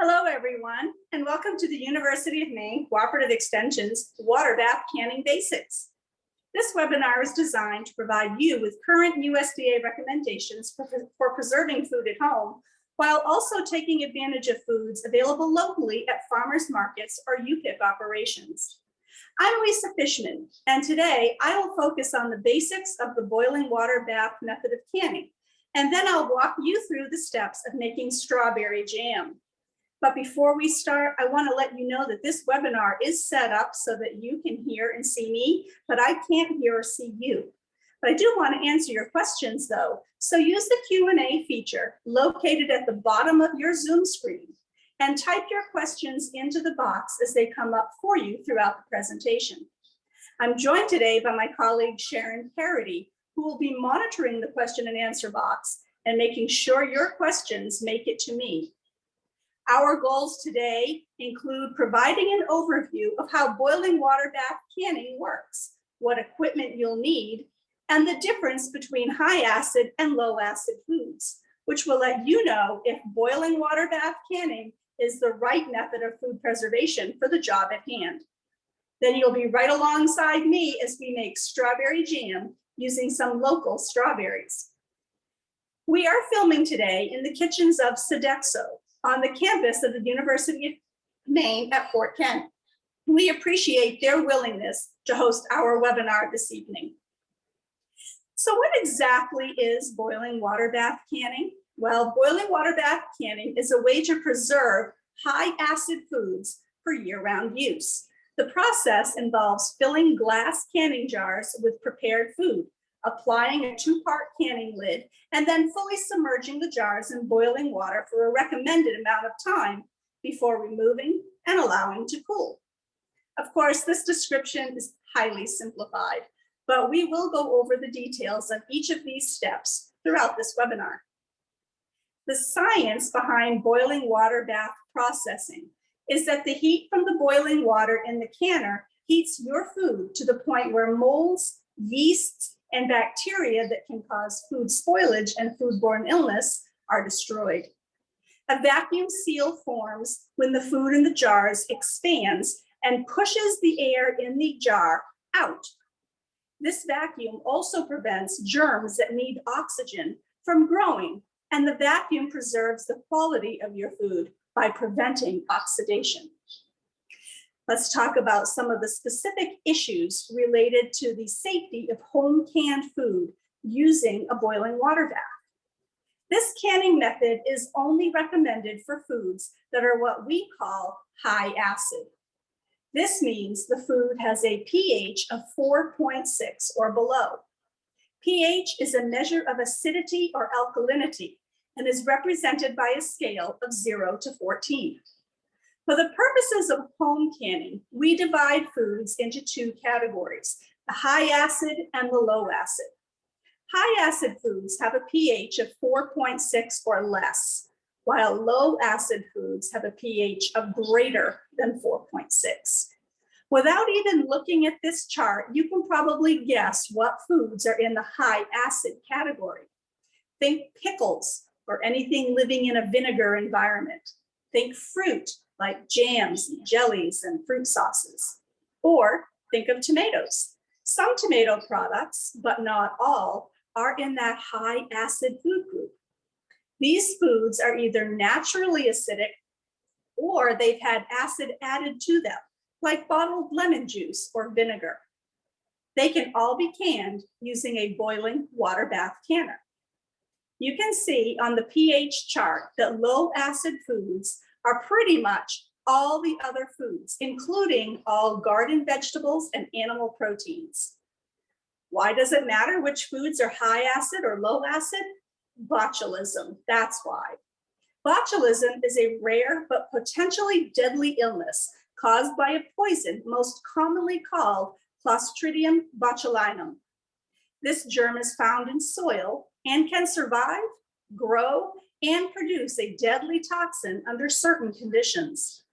Hello, everyone, and welcome to the University of Maine Cooperative Extension's Water Bath Canning Basics. This webinar is designed to provide you with current USDA recommendations for preserving food at home, while also taking advantage of foods available locally at farmers markets or UPIP operations. I'm Lisa Fishman, and today I will focus on the basics of the boiling water bath method of canning, and then I'll walk you through the steps of making strawberry jam. But before we start, I want to let you know that this webinar is set up so that you can hear and see me, but I can't hear or see you. But I do want to answer your questions though. So use the Q&A feature located at the bottom of your Zoom screen and type your questions into the box as they come up for you throughout the presentation. I'm joined today by my colleague Sharon Parody, who will be monitoring the question and answer box and making sure your questions make it to me. Our goals today include providing an overview of how boiling water bath canning works, what equipment you'll need, and the difference between high acid and low acid foods, which will let you know if boiling water bath canning is the right method of food preservation for the job at hand. Then you'll be right alongside me as we make strawberry jam using some local strawberries. We are filming today in the kitchens of Sodexo, on the campus of the University of Maine at Fort Kent. We appreciate their willingness to host our webinar this evening. So what exactly is boiling water bath canning? Well, boiling water bath canning is a way to preserve high acid foods for year-round use. The process involves filling glass canning jars with prepared food, applying a two-part canning lid, and then fully submerging the jars in boiling water for a recommended amount of time before removing and allowing to cool. Of course, this description is highly simplified, but we will go over the details of each of these steps throughout this webinar. The science behind boiling water bath processing is that the heat from the boiling water in the canner heats your food to the point where molds, yeasts, and bacteria that can cause food spoilage and foodborne illness are destroyed. A vacuum seal forms when the food in the jars expands and pushes the air in the jar out. This vacuum also prevents germs that need oxygen from growing, and the vacuum preserves the quality of your food by preventing oxidation. Let's talk about some of the specific issues related to the safety of home canned food using a boiling water bath. This canning method is only recommended for foods that are what we call high acid. This means the food has a pH of 4.6 or below. pH is a measure of acidity or alkalinity and is represented by a scale of 0 to 14. For the purposes of home canning, we divide foods into two categories, the high acid and the low acid. High acid foods have a pH of 4.6 or less, while low acid foods have a pH of greater than 4.6. Without even looking at this chart, you can probably guess what foods are in the high acid category. Think pickles or anything living in a vinegar environment. Think fruit, like jams, jellies, and fruit sauces. Or think of tomatoes. Some tomato products, but not all, are in that high acid food group. These foods are either naturally acidic or they've had acid added to them, like bottled lemon juice or vinegar. They can all be canned using a boiling water bath canner. You can see on the pH chart that low acid foods are pretty much all the other foods, including all garden vegetables and animal proteins. Why does it matter which foods are high acid or low acid? Botulism, that's why. Botulism is a rare but potentially deadly illness caused by a poison most commonly called Clostridium botulinum. This germ is found in soil and can survive, grow, and produce a deadly toxin under certain conditions.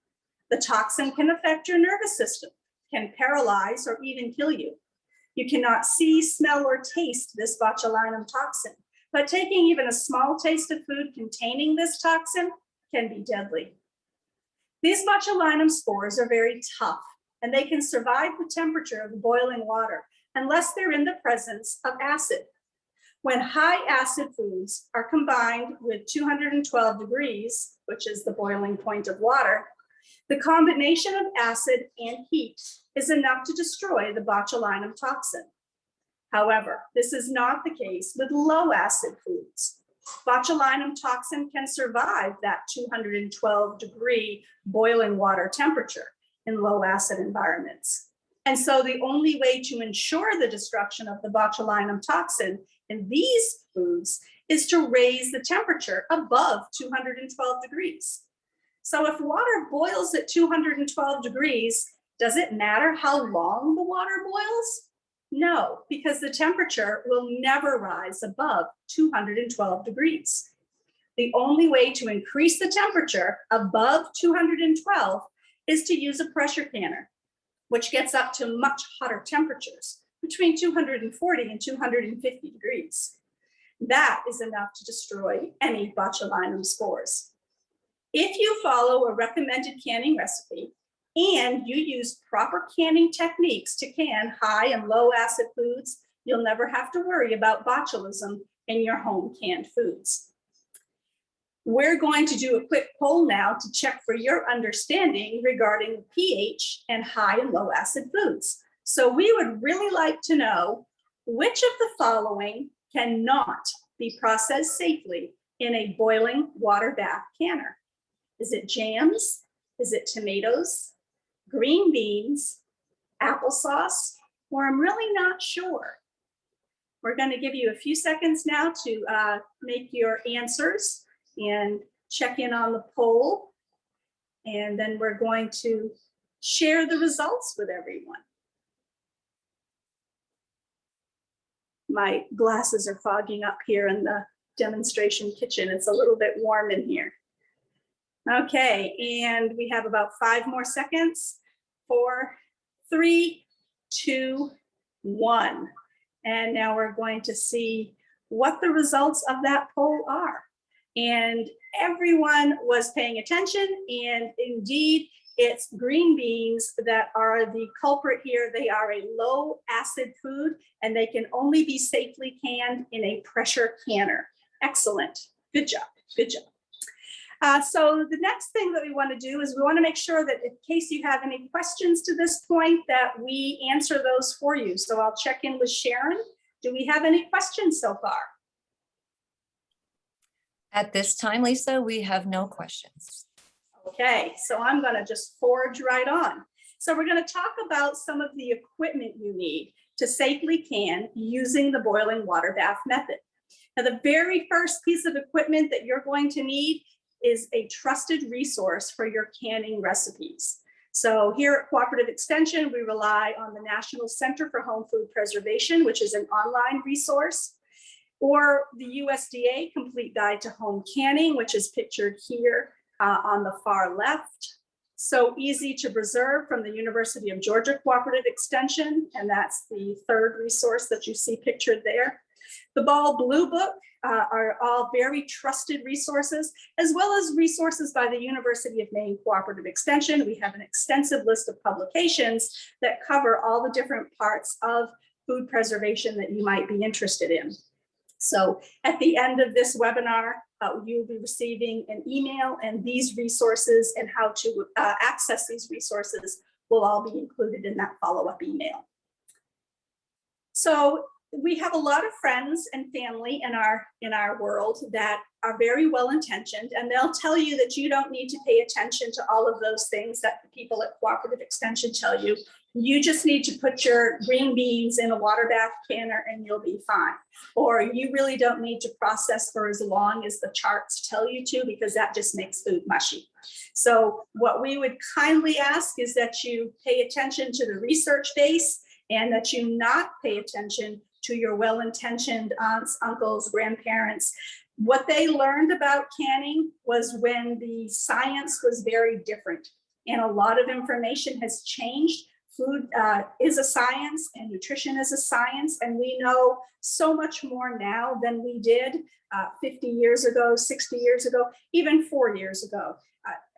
The toxin can affect your nervous system, can paralyze or even kill you. You cannot see, smell, or taste this botulinum toxin, but taking even a small taste of food containing this toxin can be deadly. These botulinum spores are very tough, and they can survive the temperature of boiling water unless they're in the presence of acid. When high acid foods are combined with 212 degrees, which is the boiling point of water, the combination of acid and heat is enough to destroy the botulinum toxin. However, this is not the case with low acid foods. Botulinum toxin can survive that 212 degree boiling water temperature in low acid environments. And so the only way to ensure the destruction of the botulinum toxin in these foods is to raise the temperature above 212 degrees. So if water boils at 212 degrees, does it matter how long the water boils? No, because the temperature will never rise above 212 degrees. The only way to increase the temperature above 212 is to use a pressure canner, which gets up to much hotter temperatures, between 240 and 250 degrees. That is enough to destroy any botulinum spores. If you follow a recommended canning recipe and you use proper canning techniques to can high and low acid foods, you'll never have to worry about botulism in your home canned foods. We're going to do a quick poll now to check for your understanding regarding pH and high and low acid foods. So we would really like to know which of the following cannot be processed safely in a boiling water bath canner. Is it jams? Is it tomatoes, green beans, applesauce, or I'm really not sure. We're going to give you a few seconds now to make your answers and check in on the poll. And then we're going to share the results with everyone. My glasses are fogging up here in the demonstration kitchen. It's a little bit warm in here. Okay, and we have about 5 more seconds. 4, 3, 2, 1. And now we're going to see what the results of that poll are. And everyone was paying attention, and indeed, it's green beans that are the culprit here. They are a low acid food, and they can only be safely canned in a pressure canner. Excellent, good job, good job. So the next thing that we want to do is we want to make sure that in case you have any questions to this point that we answer those for you. So I'll check in with Sharon. Do we have any questions so far? At this time, Lisa, we have no questions. Okay, so I'm going to just forge right on. So we're going to talk about some of the equipment you need to safely can using the boiling water bath method. Now, the very first piece of equipment that you're going to need is a trusted resource for your canning recipes. So here at Cooperative Extension, we rely on the National Center for Home Food Preservation, which is an online resource, or the USDA Complete Guide to Home Canning, which is pictured here on the far left. So Easy to Preserve from the University of Georgia Cooperative Extension, and that's the third resource that you see pictured there. The Ball Blue Book are all very trusted resources, as well as resources by the University of Maine Cooperative Extension. We have an extensive list of publications that cover all the different parts of food preservation that you might be interested in. So at the end of this webinar, you'll be receiving an email, and these resources and how to access these resources will all be included in that follow-up email. So we have a lot of friends and family in our world that are very well intentioned, and they'll tell you that you don't need to pay attention to all of those things that the people at Cooperative Extension tell you. You just need to put your green beans in a water bath canner and you'll be fine. Or you really don't need to process for as long as the charts tell you to, because that just makes food mushy. So what we would kindly ask is that you pay attention to the research base, and that you not pay attention to your well-intentioned aunts, uncles, grandparents. What they learned about canning was when the science was very different, and a lot of information has changed. Food is a science, and nutrition is a science, and we know so much more now than we did 50 years ago, 60 years ago, even 4 years ago.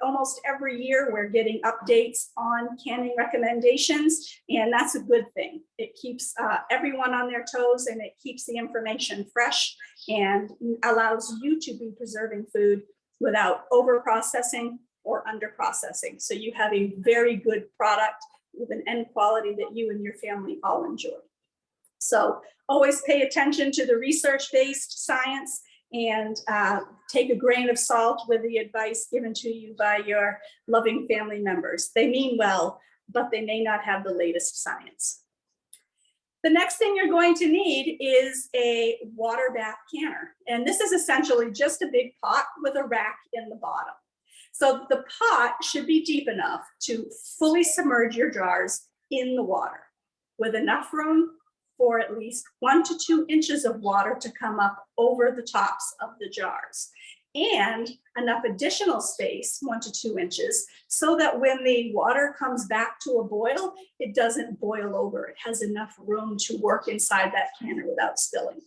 almost every year we're getting updates on canning recommendations, and that's a good thing. It keeps everyone on their toes, and it keeps the information fresh and allows you to be preserving food without over processing or under processing. So you have a very good product with an end quality that you and your family all enjoy. So always pay attention to the research-based science and take a grain of salt with the advice given to you by your loving family members. They mean well, but they may not have the latest science. The next thing you're going to need is a water bath canner. And this is essentially just a big pot with a rack in the bottom. So the pot should be deep enough to fully submerge your jars in the water with enough room for at least 1 to 2 inches of water to come up over the tops of the jars, and enough additional space, 1 to 2 inches, so that when the water comes back to a boil, it doesn't boil over. It has enough room to work inside that canner without spilling.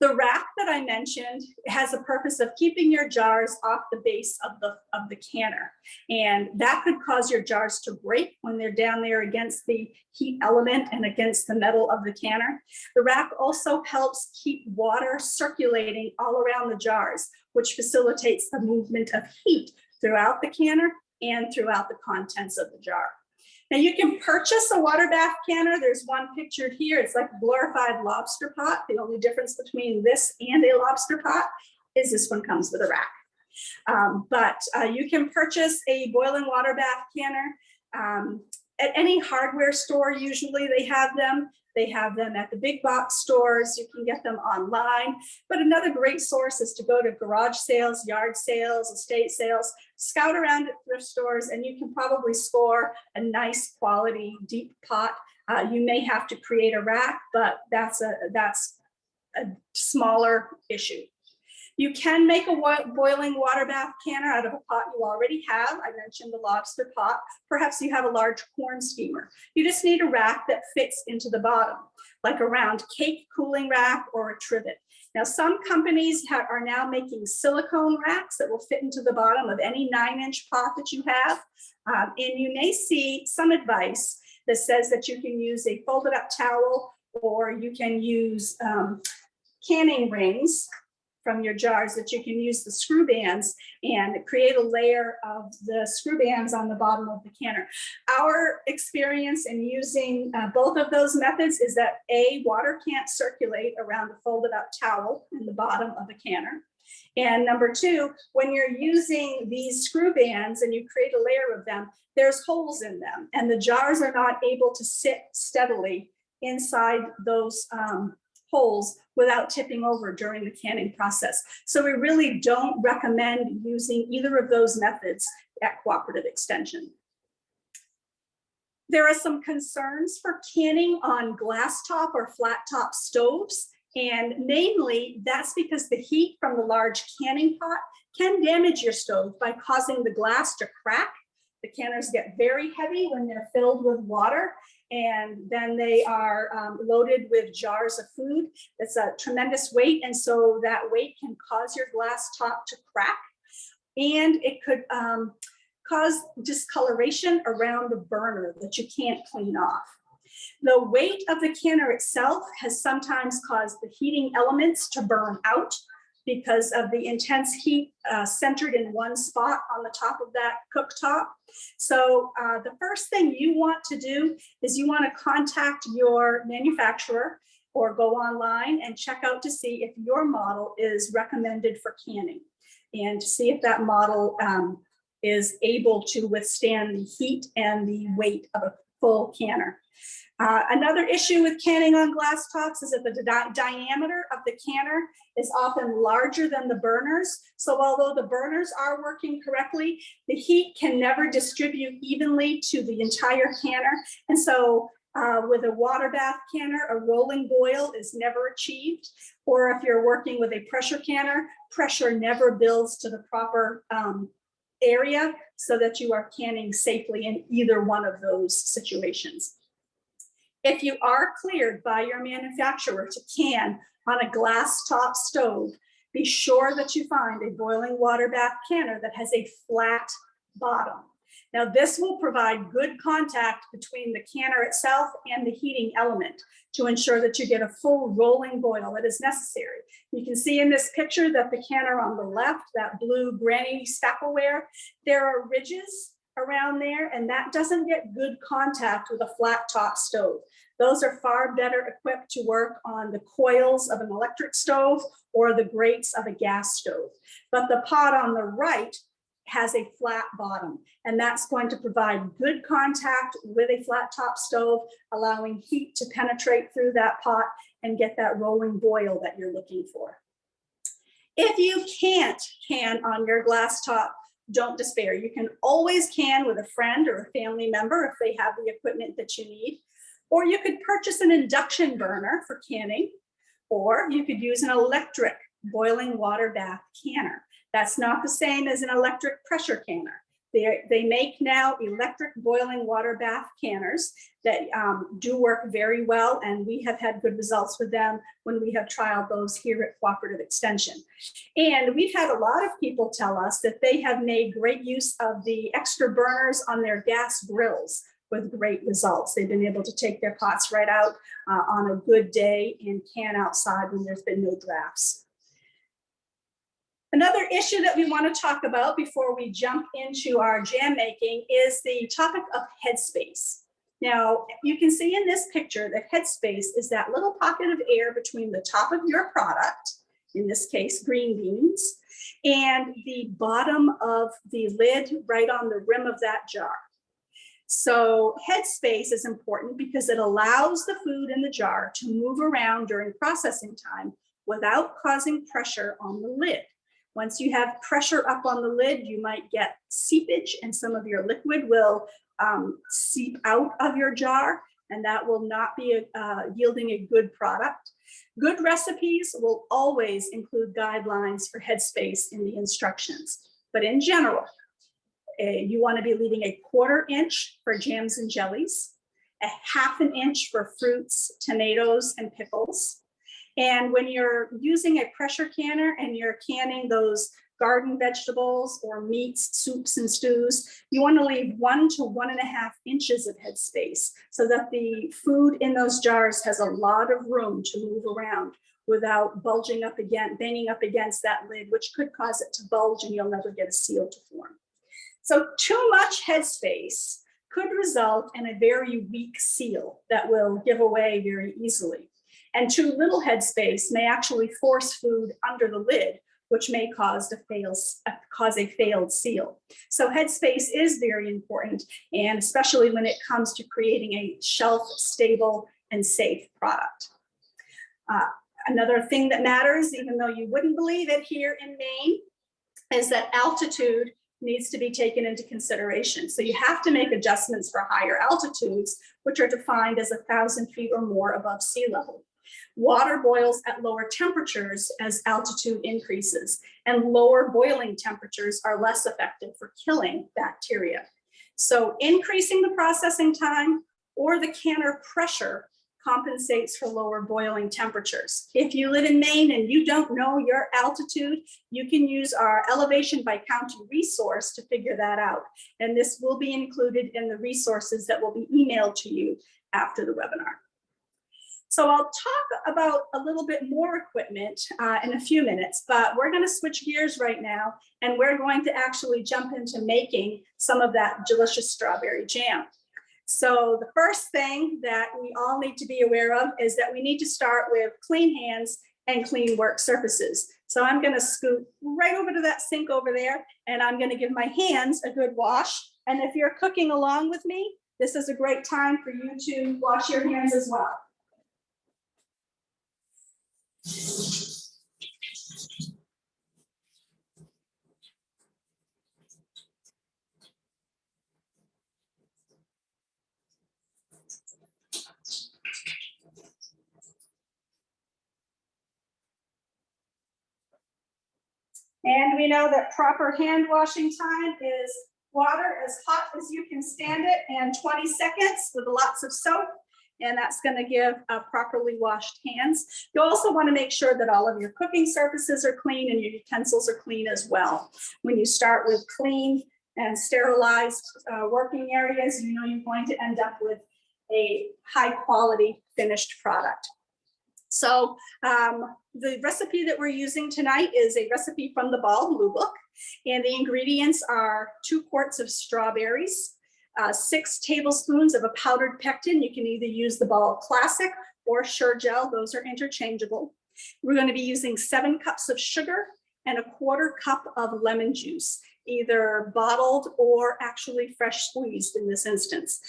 The rack that I mentioned has a purpose of keeping your jars off the base of the canner. And that could cause your jars to break when they're down there against the heat element and against the metal of the canner. The rack also helps keep water circulating all around the jars, which facilitates the movement of heat throughout the canner and throughout the contents of the jar. Now you can purchase a water bath canner. There's one pictured here. It's like a glorified lobster pot. The only difference between this and a lobster pot is this one comes with a rack. But you can purchase a boiling water bath canner at any hardware store. Usually they have them. They have them at the big box stores. You can get them online. But another great source is to go to garage sales, yard sales, estate sales, scout around at thrift stores, and you can probably score a nice quality deep pot. You may have to create a rack, but that's a smaller issue. You can make a boiling water bath canner out of a pot you already have. I mentioned the lobster pot. Perhaps you have a large corn steamer. You just need a rack that fits into the bottom, like a round cake cooling rack or a trivet. Now, some companies are now making silicone racks that will fit into the bottom of any 9-inch pot that you have. And you may see some advice that says that you can use a folded up towel, or you can use canning rings from your jars, that you can use the screw bands and create a layer of the screw bands on the bottom of the canner. Our experience in using both of those methods is that water can't circulate around a folded up towel in the bottom of the canner. And number two, when you're using these screw bands and you create a layer of them, there's holes in them and the jars are not able to sit steadily inside those holes without tipping over during the canning process. So we really don't recommend using either of those methods at Cooperative Extension. There are some concerns for canning on glass top or flat top stoves. And mainly that's because the heat from the large canning pot can damage your stove by causing the glass to crack. The canners get very heavy when they're filled with water, and then they are loaded with jars of food. It's a tremendous weight, and so that weight can cause your glass top to crack, and it could cause discoloration around the burner that you can't clean off. The weight of the canner itself has sometimes caused the heating elements to burn out because of the intense heat centered in one spot on the top of that cooktop. So the first thing you want to do is you want to contact your manufacturer or go online and check out to see if your model is recommended for canning, and to see if that model is able to withstand the heat and the weight of a full canner. Another issue with canning on glass tops is that the diameter of the canner is often larger than the burners. So although the burners are working correctly, the heat can never distribute evenly to the entire canner. And so with a water bath canner, a rolling boil is never achieved. Or if you're working with a pressure canner, pressure never builds to the proper area so that you are canning safely in either one of those situations. If you are cleared by your manufacturer to can on a glass top stove, Be sure that you find a boiling water bath canner that has a flat bottom. Now, this will provide good contact between the canner itself and the heating element to ensure that you get a full rolling boil that is necessary. You can see in this picture that the canner on the left, that blue granny Stappleware, there are ridges around there, and that doesn't get good contact with a flat top stove. Those are far better equipped to work on the coils of an electric stove or the grates of a gas stove. But the pot on the right has a flat bottom, and that's going to provide good contact with a flat top stove, allowing heat to penetrate through that pot and get that rolling boil that you're looking for. If you can't can on your glass top, don't despair. You can always can with a friend or a family member if they have the equipment that you need. Or you could purchase an induction burner for canning, or you could use an electric boiling water bath canner. That's not the same as an electric pressure canner. They make now electric boiling water bath canners that do work very well, and we have had good results with them when we have trialed those here at Cooperative Extension. And we've had a lot of people tell us that they have made great use of the extra burners on their gas grills with great results. They've been able to take their pots right out on a good day and can outside when there's been no drafts. Another issue that we want to talk about before we jump into our jam making is the topic of headspace. Now, you can see in this picture that headspace is that little pocket of air between the top of your product, in this case, green beans, and the bottom of the lid right on the rim of that jar. So headspace is important because it allows the food in the jar to move around during processing time without causing pressure on the lid. Once you have pressure up on the lid, you might get seepage, and some of your liquid will seep out of your jar, and that will not be yielding a good product. Good recipes will always include guidelines for headspace in the instructions, but in general, you want to be leaving a 1/4 inch for jams and jellies, a 1/2 inch for fruits, tomatoes, and pickles. And when you're using a pressure canner and you're canning those garden vegetables or meats, soups, and stews, you want to leave 1 to 1.5 inches of headspace so that the food in those jars has a lot of room to move around without bulging up again, banging up against that lid, which could cause it to bulge and you'll never get a seal to form. So too much headspace could result in a very weak seal that will give away very easily. And too little headspace may actually force food under the lid, which may cause a failed seal. So headspace is very important, and especially when it comes to creating a shelf-stable and safe product. Another thing that matters, even though you wouldn't believe it here in Maine, is that altitude needs to be taken into consideration. So you have to make adjustments for higher altitudes, which are defined as 1,000 feet or more above sea level. Water boils at lower temperatures as altitude increases, and lower boiling temperatures are less effective for killing bacteria. So increasing the processing time or the canner pressure compensates for lower boiling temperatures. If you live in Maine and you don't know your altitude, you can use our elevation by county resource to figure that out. And this will be included in the resources that will be emailed to you after the webinar. So I'll talk about a little bit more equipment in a few minutes, but we're going to switch gears right now, and we're going to actually jump into making some of that delicious strawberry jam. So the first thing that we all need to be aware of is that we need to start with clean hands and clean work surfaces. So I'm going to scoot right over to that sink over there, and I'm going to give my hands a good wash. And if you're cooking along with me, this is a great time for you to wash your hands as well. And we know that proper hand washing time is water as hot as you can stand it and 20 seconds with lots of soap. and that's going to give properly washed hands. You also want to make sure that all of your cooking surfaces are clean and your utensils are clean as well. When you start with clean and sterilized working areas, you know you're going to end up with a high quality finished product. So the recipe that we're using tonight is a recipe from the Ball Blue Book, and the ingredients are 2 quarts of strawberries, 6 tablespoons of a powdered pectin. You can either use the Ball Classic or Sure Gel, those are interchangeable. We're going to be using 7 cups of sugar and a 1/4 cup of lemon juice, either bottled or actually fresh squeezed in this instance.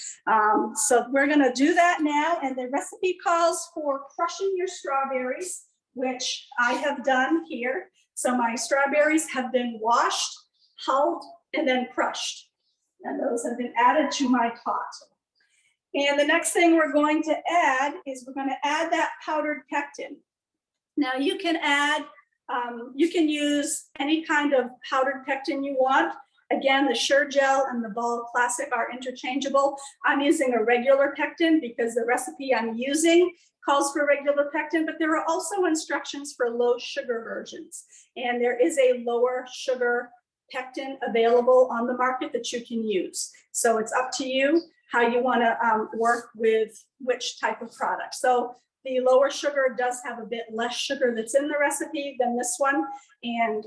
So we're going to do that now, and the recipe calls for crushing your strawberries, which I have done here. So my strawberries have been washed, hulled, and then crushed, and those have been added to my pot. And the next thing we're going to add is we're going to add that powdered pectin. Now you can add you can use any kind of powdered pectin you want. Again, the Sure Gel and the Ball Classic are interchangeable. I'm using a regular pectin because the recipe I'm using calls for regular pectin, but there are also instructions for low sugar versions. And there is a lower sugar pectin available on the market that you can use. So it's up to you how you want to work with which type of product. So the lower sugar does have a bit less sugar that's in the recipe than this one, and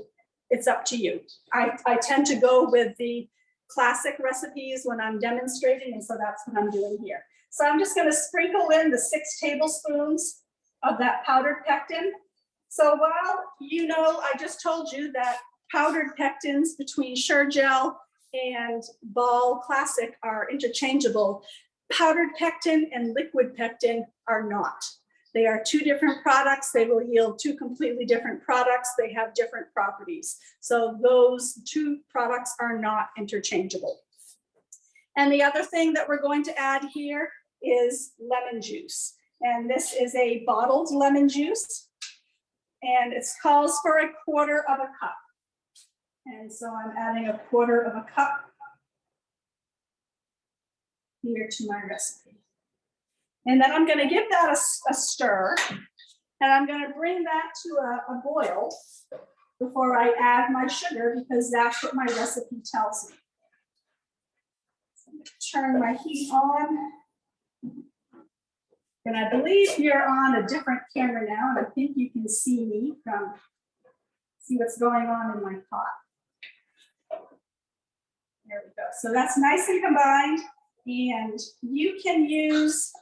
it's up to you. I tend to go with the classic recipes when I'm demonstrating, and so that's what I'm doing here. So I'm just going to sprinkle in the 6 tablespoons of that powdered pectin. So while you know, I just told you that powdered pectins between Sure Gel and Ball Classic are interchangeable, powdered pectin and liquid pectin are not. They are 2 different products. They will yield 2 completely different products. They have different properties. So those 2 products are not interchangeable. And the other thing that we're going to add here is lemon juice. And this is a bottled lemon juice. And it calls for a 1/4 of a cup. And so I'm adding a 1/4 of a cup here to my recipe. And then I'm going to give that a stir, and I'm going to bring that to a boil before I add my sugar, because that's what my recipe tells me. So I'm going to turn my heat on. And I believe you're on a different camera now, and I think you can see me see what's going on in my pot. There we go. So that's nice and combined. And you can use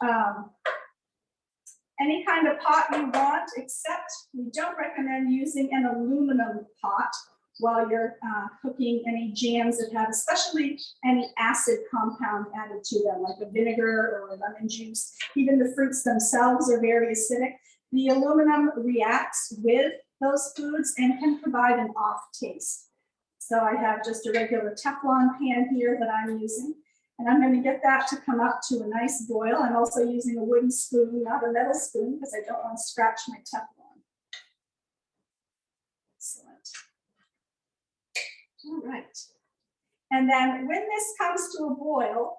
any kind of pot you want, except we don't recommend using an aluminum pot while you're cooking any jams that have especially any acid compound added to them, like a vinegar or a lemon juice. Even the fruits themselves are very acidic. The aluminum reacts with those foods and can provide an off taste. So I have just a regular Teflon pan here that I'm using. And I'm going to get that to come up to a nice boil. I'm also using a wooden spoon, not a metal spoon, because I don't want to scratch my Teflon. Excellent. All right. And then when this comes to a boil,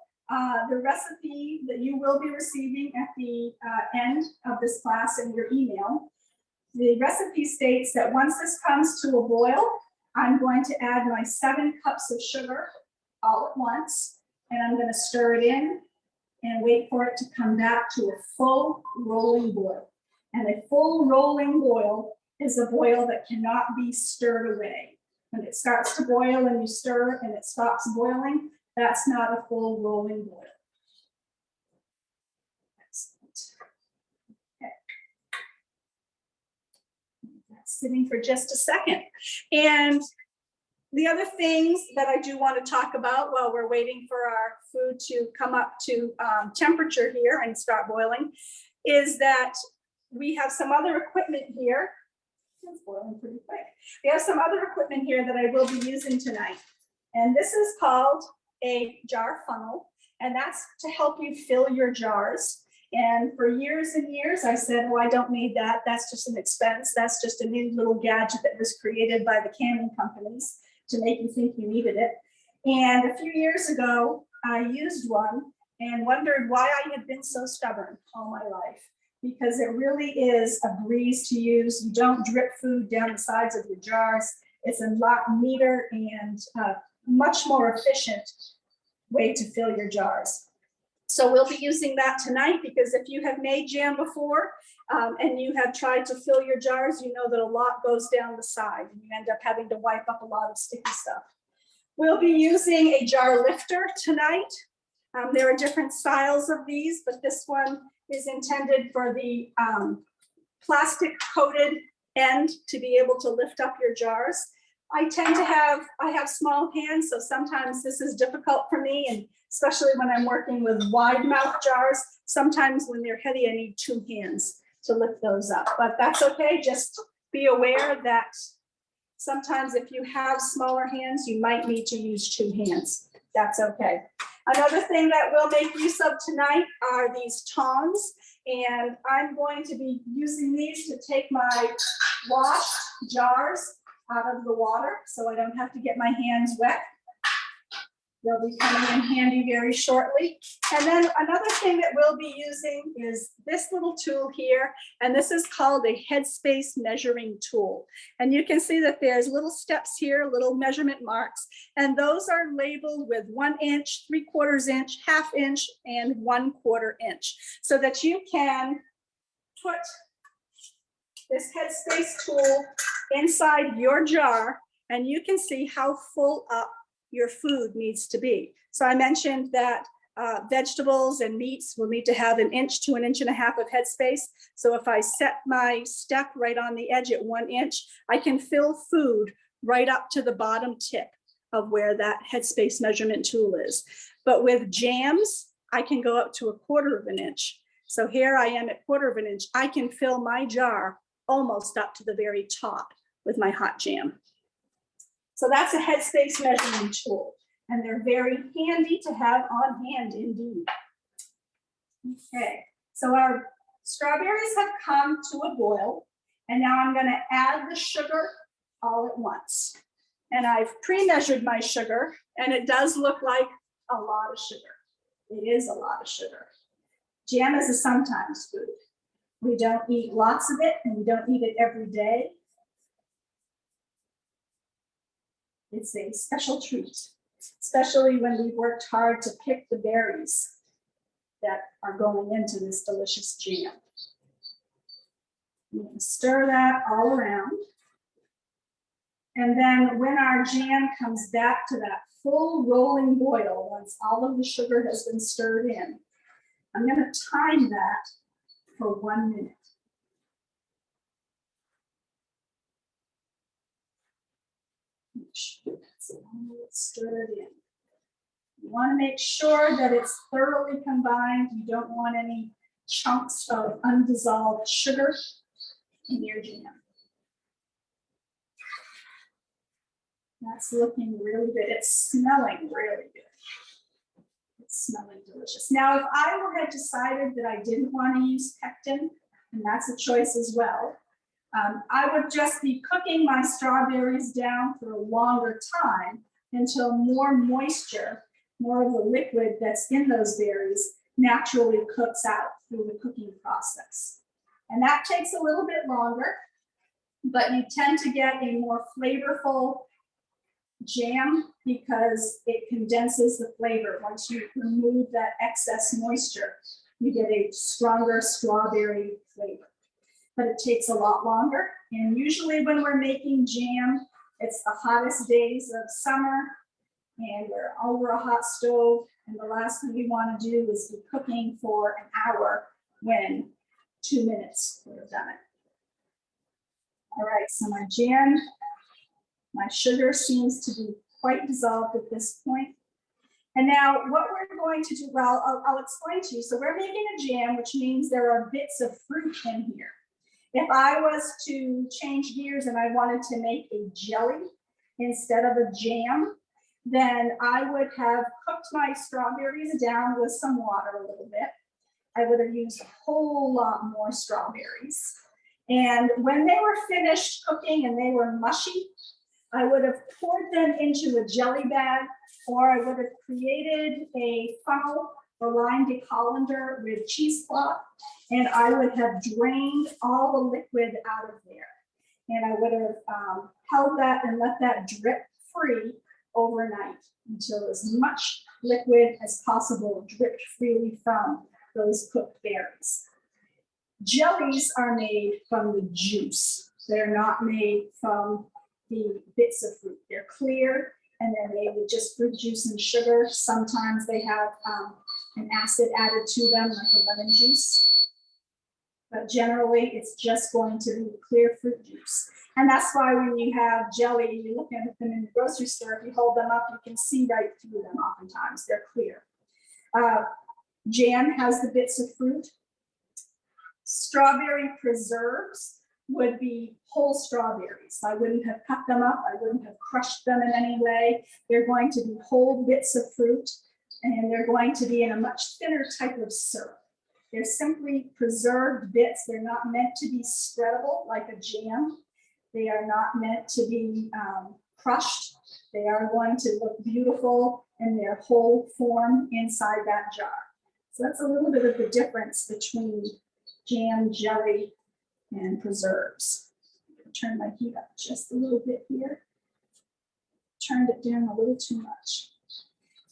the recipe that you will be receiving at the end of this class in your email, the recipe states that once this comes to a boil, I'm going to add my 7 cups of sugar all at once. And I'm going to stir it in and wait for it to come back to a full rolling boil. And a full rolling boil is a boil that cannot be stirred away. When it starts to boil and you stir and it stops boiling, that's not a full rolling boil. Excellent. Okay. That's sitting for just a second. And the other things that I do want to talk about while we're waiting for our food to come up to temperature here and start boiling is that we have some other equipment here. It's boiling pretty quick. We have some other equipment here that I will be using tonight. And this is called a jar funnel, and that's to help you fill your jars. And for years and years, I said, oh, I don't need that. That's just an expense. That's just a new little gadget that was created by the canning companies to make you think you needed it. And a few years ago, I used one, and wondered why I had been so stubborn all my life, because it really is a breeze to use. You don't drip food down the sides of your jars. It's a lot neater and much more efficient way to fill your jars. So we'll be using that tonight, because if you have made jam before and you have tried to fill your jars, you know that a lot goes down the side and you end up having to wipe up a lot of sticky stuff. We'll be using a jar lifter tonight. There are different styles of these, but this one is intended for the plastic coated end to be able to lift up your jars. I have small hands, so sometimes this is difficult for me, and especially when I'm working with wide mouth jars, sometimes when they're heavy, I need 2 hands to lift those up, but that's okay. Just be aware that sometimes if you have smaller hands, you might need to use 2 hands. That's okay. Another thing that we'll make use of tonight are these tongs, and I'm going to be using these to take my washed jars out of the water so I don't have to get my hands wet. They'll be coming in handy very shortly. And then another thing that we'll be using is this little tool here, and this is called a Headspace measuring tool. And you can see that there's little steps here, little measurement marks, and those are labeled with 1 inch, 3/4 inch, 1/2 inch, and 1/4 inch, so that you can put this Headspace tool inside your jar and you can see how full up your food needs to be. So I mentioned that vegetables and meats will need to have 1 inch to 1.5 inches of headspace. So if I set my step right on the edge at 1 inch, I can fill food right up to the bottom tip of where that headspace measurement tool is. But with jams, I can go up to 1/4 inch. So here I am at 1/4 inch. I can fill my jar almost up to the very top with my hot jam. So that's a Headspace measuring tool, and they're very handy to have on hand indeed. Okay, so our strawberries have come to a boil, and now I'm going to add the sugar all at once. And I've pre-measured my sugar, and it does look like a lot of sugar. It is a lot of sugar. Jam is a sometimes food. We don't eat lots of it, and we don't eat it every day. It's a special treat, especially when we've worked hard to pick the berries that are going into this delicious jam. I'm going to stir that all around. And then when our jam comes back to that full rolling boil, once all of the sugar has been stirred in, I'm going to time that for 1 minute. Make sure that's all stirred in. You want to make sure that it's thoroughly combined. You don't want any chunks of undissolved sugar in your jam. That's looking really good. It's smelling really good. It's smelling delicious. Now, if I had decided that I didn't want to use pectin, and that's a choice as well, I would just be cooking my strawberries down for a longer time until more moisture, more of the liquid that's in those berries naturally cooks out through the cooking process. And that takes a little bit longer, but you tend to get a more flavorful jam because it condenses the flavor. Once you remove that excess moisture, you get a stronger strawberry flavor. But it takes a lot longer. And usually when we're making jam, it's the hottest days of summer and we're over a hot stove. And the last thing we want to do is be cooking for an hour when 2 minutes would have done it. All right, so my jam, my sugar seems to be quite dissolved at this point. And now what we're going to do, well, I'll explain to you. So we're making a jam, which means there are bits of fruit in here. If I was to change gears and I wanted to make a jelly instead of a jam, then I would have cooked my strawberries down with some water a little bit. I would have used a whole lot more strawberries. And when they were finished cooking and they were mushy, I would have poured them into a jelly bag, or I would have created a funnel lined a colander with cheesecloth, and I would have drained all the liquid out of there. And I would have held that and let that drip free overnight until as much liquid as possible dripped freely from those cooked berries. Jellies are made from the juice. They're not made from the bits of fruit. They're clear and they're made with just fruit juice and sugar. Sometimes they have an acid added to them, like a lemon juice. But generally, it's just going to be clear fruit juice. And that's why when you have jelly, you look at them in the grocery store, if you hold them up, you can see right through them oftentimes. They're clear. Jam has the bits of fruit. Strawberry preserves would be whole strawberries. I wouldn't have cut them up. I wouldn't have crushed them in any way. They're going to be whole bits of fruit, and they're going to be in a much thinner type of syrup. They're simply preserved bits. They're not meant to be spreadable like a jam. They are not meant to be crushed. They are going to look beautiful in their whole form inside that jar. So that's a little bit of the difference between jam, jelly, and preserves. Turn my heat up just a little bit here. Turned it down a little too much.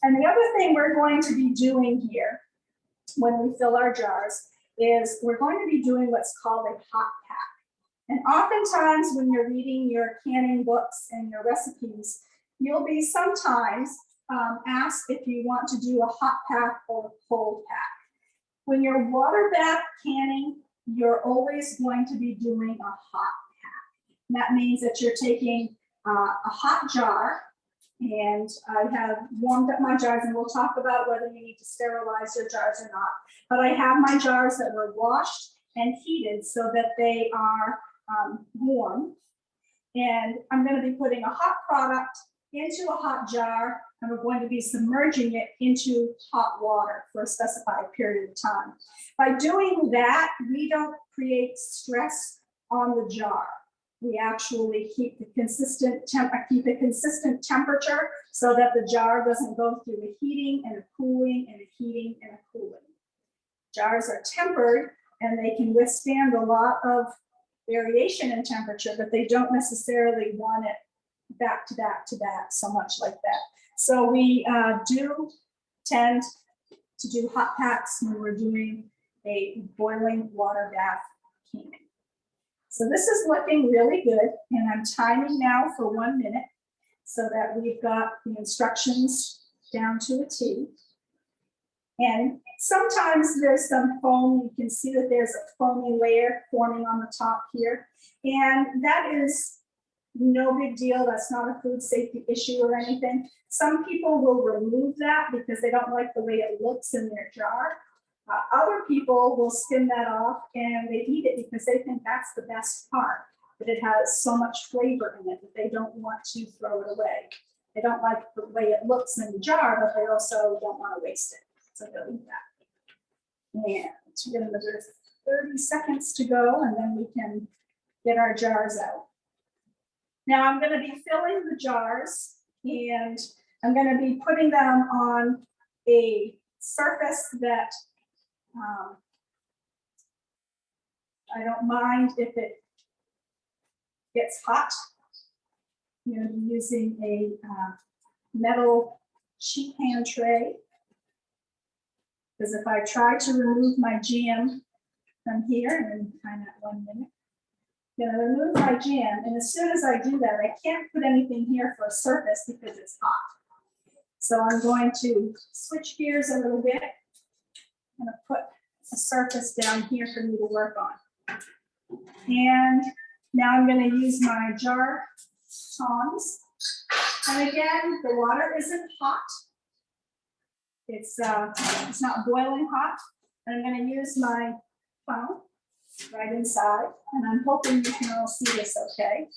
And the other thing we're going to be doing here when we fill our jars is we're going to be doing what's called a hot pack. And oftentimes when you're reading your canning books and your recipes, you'll be sometimes asked if you want to do a hot pack or a cold pack. When you're water bath canning, you're always going to be doing a hot pack. And that means that you're taking a hot jar, and I have warmed up my jars, and we'll talk about whether you need to sterilize your jars or not. But I have my jars that were washed and heated so that they are warm. And I'm going to be putting a hot product into a hot jar, and we're going to be submerging it into hot water for a specified period of time. By doing that, we don't create stress on the jar. We actually keep a consistent temperature so that the jar doesn't go through a heating and a cooling and a heating and a cooling. Jars are tempered and they can withstand a lot of variation in temperature, but they don't necessarily want it back to back to back so much like that. So we do tend to do hot packs when we're doing a boiling water bath canning. So this is looking really good, and I'm timing now for 1 minute so that we've got the instructions down to a T. And sometimes there's some foam. You can see that there's a foamy layer forming on the top here, and that is no big deal. That's not a food safety issue or anything. Some people will remove that because they don't like the way it looks in their jar. Other people will skim that off and they eat it because they think that's the best part, that it has so much flavor in it that they don't want to throw it away. They don't like the way it looks in the jar, but they also don't want to waste it. So they'll eat that. And we get another 30 seconds to go, and then we can get our jars out. Now I'm going to be filling the jars, and I'm going to be putting them on a surface that I don't mind if it gets hot. I'm going to be using a metal sheet pan tray, because if I try to remove my jam from here, and time at 1 minute, I'm going to remove my jam, and as soon as I do that, I can't put anything here for a surface because it's hot. So I'm going to switch gears a little bit. I'm going to put a surface down here for me to work on. And now I'm going to use my jar tongs. And again, the water isn't hot. It's not boiling hot. And I'm going to use my funnel right inside. And I'm hoping you can all see this okay.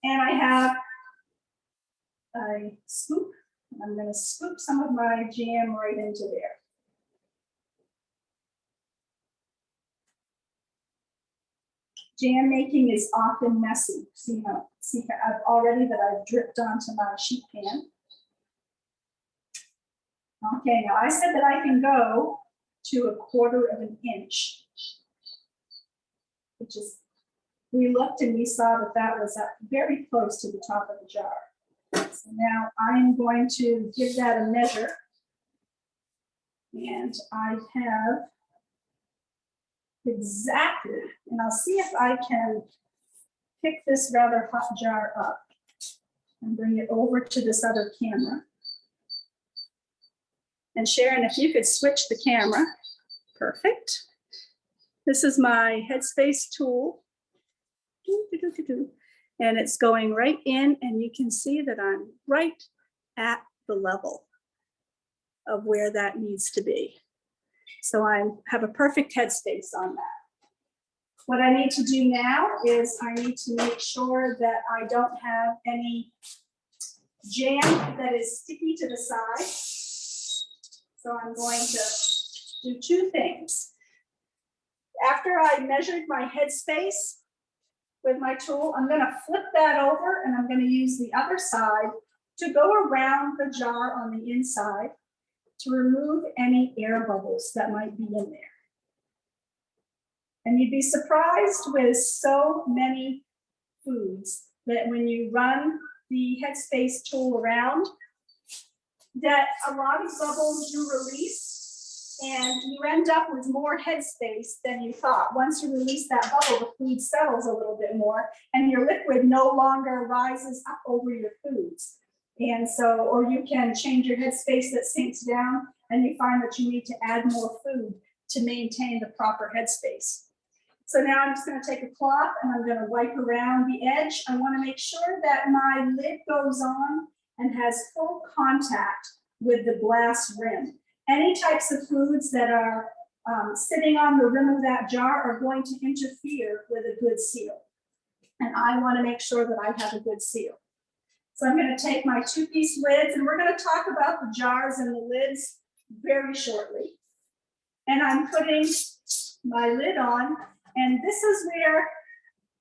And I have a scoop. I'm going to scoop some of my jam right into there. Jam making is often messy. See I've already that I've dripped onto my sheet pan. Okay, now I said that I can go to 1/4 of an inch, which is, we looked and we saw that that was up very close to the top of the jar. So now I'm going to give that a measure. And I have exactly, and I'll see if I can pick this rather hot jar up and bring it over to this other camera. And Sharon, if you could switch the camera, perfect. This is my Headspace tool. And it's going right in, and you can see that I'm right at the level of where that needs to be. So I have a perfect headspace on that. What I need to do now is I need to make sure that I don't have any jam that is sticky to the side. So I'm going to do 2 things. After I measured my headspace with my tool, I'm going to flip that over, and I'm going to use the other side to go around the jar on the inside to remove any air bubbles that might be in there. And you'd be surprised with so many foods that when you run the Headspace tool around, that a lot of bubbles do release, and you end up with more headspace than you thought. Once you release that bubble, the food settles a little bit more, and your liquid no longer rises up over your foods. And so, or you can change your headspace that sinks down, and you find that you need to add more food to maintain the proper headspace. So now I'm just going to take a cloth and I'm going to wipe around the edge. I want to make sure that my lid goes on and has full contact with the glass rim. Any types of foods that are sitting on the rim of that jar are going to interfere with a good seal. And I want to make sure that I have a good seal. So I'm going to take my 2-piece lids, and we're going to talk about the jars and the lids very shortly. And I'm putting my lid on, and this is where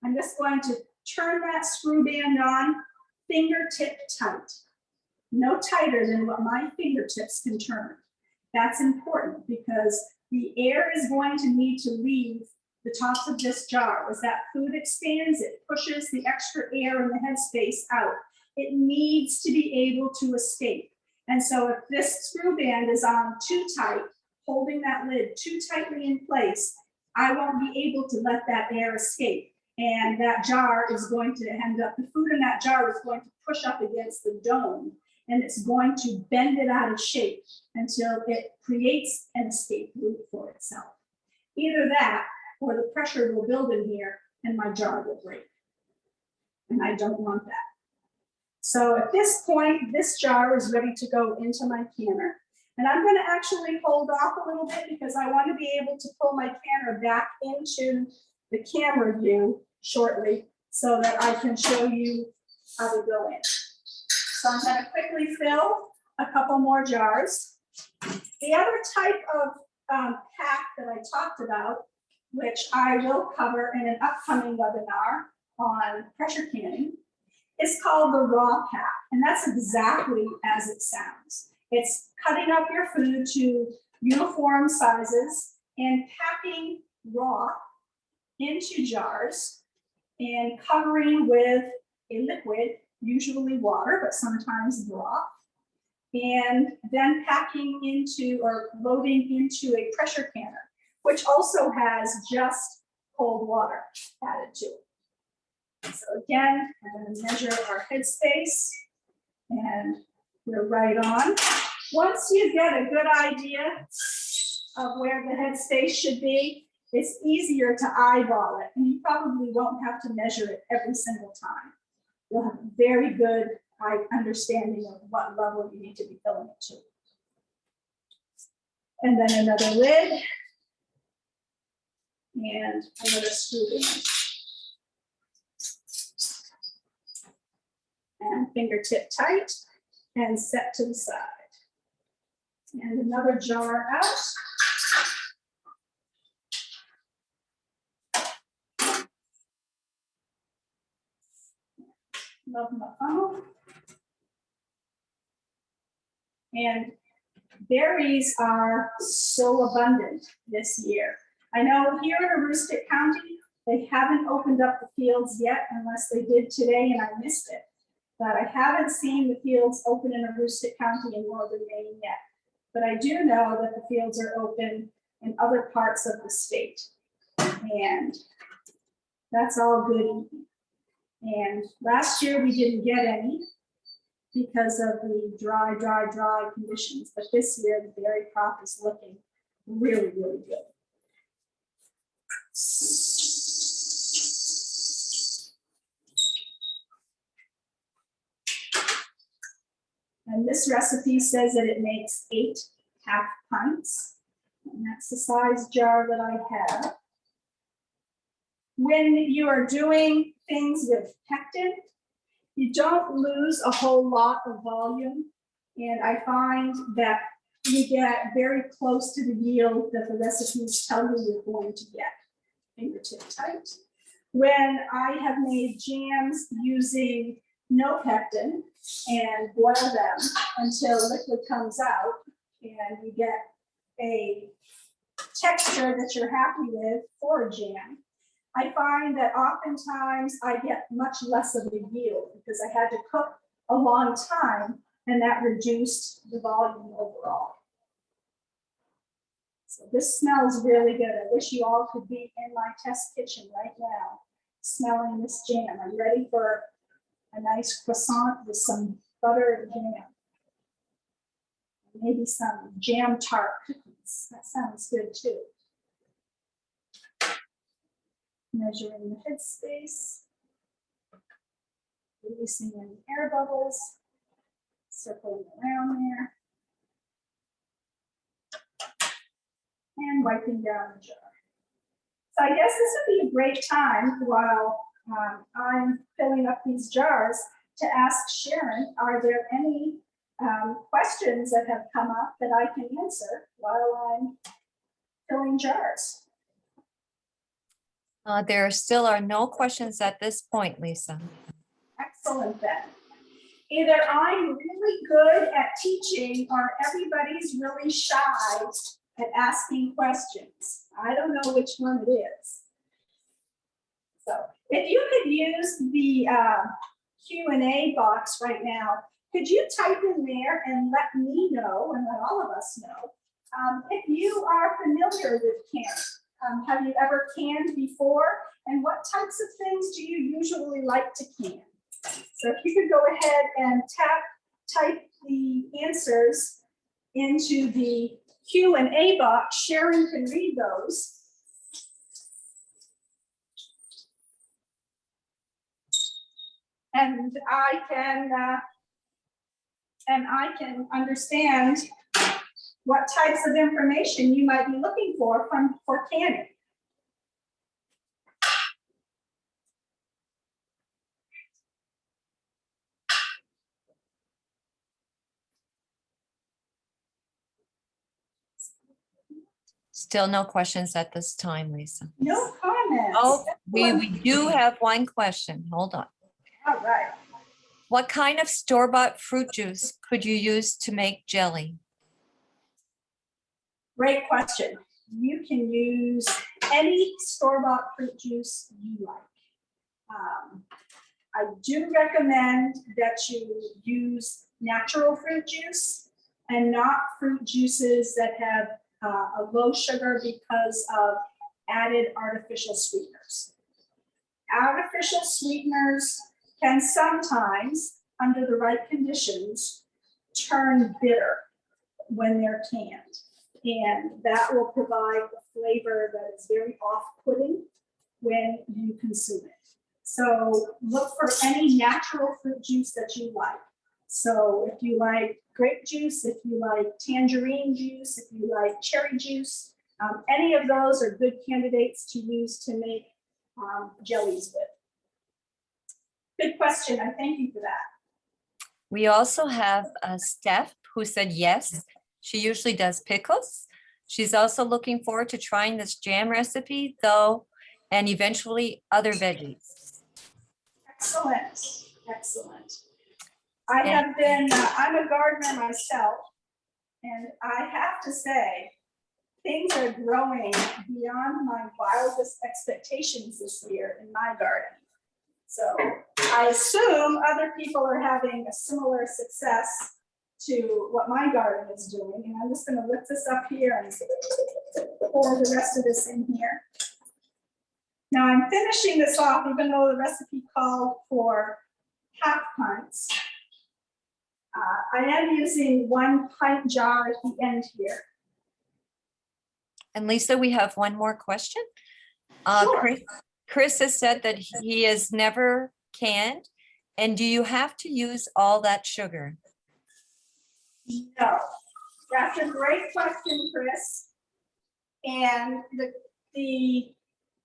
I'm just going to turn that screw band on fingertip tight. No tighter than what my fingertips can turn. That's important because the air is going to need to leave the tops of this jar. As that food expands, it pushes the extra air in the headspace out. It needs to be able to escape. And so if this screw band is on too tight, holding that lid too tightly in place, I won't be able to let that air escape. And that jar is going to end up, the food in that jar is going to push up against the dome, and it's going to bend it out of shape until it creates an escape route for itself. Either that, or the pressure will build in here and my jar will break. And I don't want that. So at this point, this jar is ready to go into my canner. And I'm going to actually hold off a little bit because I want to be able to pull my canner back into the camera view shortly so that I can show you how to go in. So I'm going to quickly fill a couple more jars. The other type of pack that I talked about, which I will cover in an upcoming webinar on pressure canning, is called the raw pack. And that's exactly as it sounds. It's cutting up your food to uniform sizes and packing raw into jars and covering with a liquid, usually water, but sometimes broth, and then packing into or loading into a pressure canner, which also has just cold water added to it. So again, I'm going to measure our headspace, and we're right on. Once you get a good idea of where the headspace should be, it's easier to eyeball it, and you probably won't have to measure it every single time. You'll have a very good understanding of what level you need to be filling it to. And then another lid, and another screw in. And fingertip tight and set to the side. And another jar out. Love my phone. And Berries are so abundant this year. I know here in Aroostook County, they haven't opened up the fields yet unless they did today and I missed it. But I haven't seen the fields open in Aroostook County in northern Maine yet. But I do know that the fields are open in other parts of the state. And that's all good. And last year we didn't get any because of the dry conditions. But this year the berry crop is looking really, really good. And this recipe says that it makes 8 half pints. And that's the size jar that I have. When you are doing things with pectin, you don't lose a whole lot of volume. And I find that you get very close to the yield that the recipes tell you you're going to get. Fingertip tight. When I have made jams using no pectin and boil them until liquid comes out and you get a texture that you're happy with for a jam, I find that oftentimes I get much less of a yield because I had to cook a long time and that reduced the volume overall. So this smells really good. I wish you all could be in my test kitchen right now, smelling this jam. I'm ready for a nice croissant with some butter and jam. Maybe some jam tart cookies. That sounds good too. Measuring the headspace. Releasing any air bubbles. Circling around there. And wiping down the jar. So I guess this would be a great time while I'm filling up these jars to ask Sharon, are there any questions that have come up that I can answer while I'm filling jars? There still are no questions at this point, Lisa. Excellent then. Either I'm really good at teaching or everybody's really shy at asking questions. I don't know which one it is. So if you could use the Q&A box right now, could you type in there and let me know and let all of us know if you are familiar with canning? Have you ever canned before? And what types of things do you usually like to can? So if you could go ahead and type the answers into the Q&A box, Sharon can read those. And I can understand what types of information you might be looking for canning. Still no questions at this time, Lisa. No comments. Oh, we do have one question. Hold on. All right. What kind of store-bought fruit juice could you use to make jelly? Great question. You can use any store-bought fruit juice you like. I do recommend that you use natural fruit juice and not fruit juices that have a low sugar because of added artificial sweeteners. Artificial sweeteners can sometimes, under the right conditions, turn bitter when they're canned. And that will provide a flavor that is very off-putting when you consume it. So look for any natural fruit juice that you like. So if you like grape juice, if you like tangerine juice, if you like cherry juice, any of those are good candidates to use to make jellies with. Good question. I thank you for that. We also have Steph who said yes. She usually does pickles. She's also looking forward to trying this jam recipe though, and eventually other veggies. Excellent, excellent. I'm a gardener myself, And I have to say, things are growing beyond my wildest expectations this year in my garden. So I assume other people are having a similar success to what my garden is doing. And I'm just going to lift this up here and pour the rest of this in here. Now I'm finishing this off, even though the recipe called for half pints. I am using 1 pint jar at the end here. And Lisa, we have one more question. Sure. Chris has said that he has never canned. And do you have to use all that sugar? No, that's a great question, Chris. And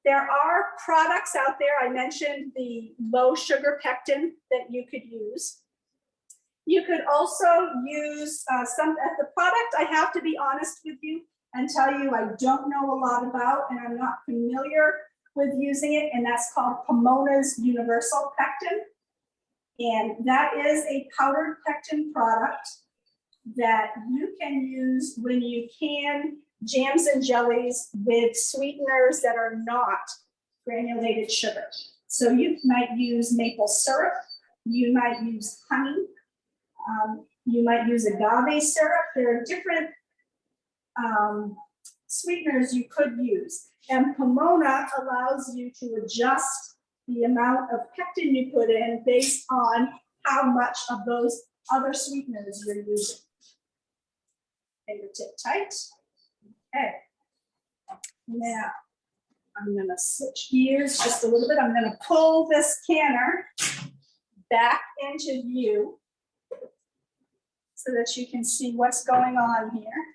there are products out there. I mentioned the low sugar pectin that you could use. You could also use the product, I have to be honest with you and tell you I don't know a lot about, and I'm not familiar with using it, and that's called Pomona's Universal Pectin. And that is a powdered pectin product that you can use when you can jams and jellies with sweeteners that are not granulated sugar. So you might use maple syrup, you might use honey, you might use agave syrup. There are different sweeteners you could use. And Pomona allows you to adjust the amount of pectin you put in based on how much of those other sweeteners you're using. Fingertip tight. Okay. Now, I'm going to switch gears just a little bit. I'm going to pull this canner back into view so that you can see what's going on here.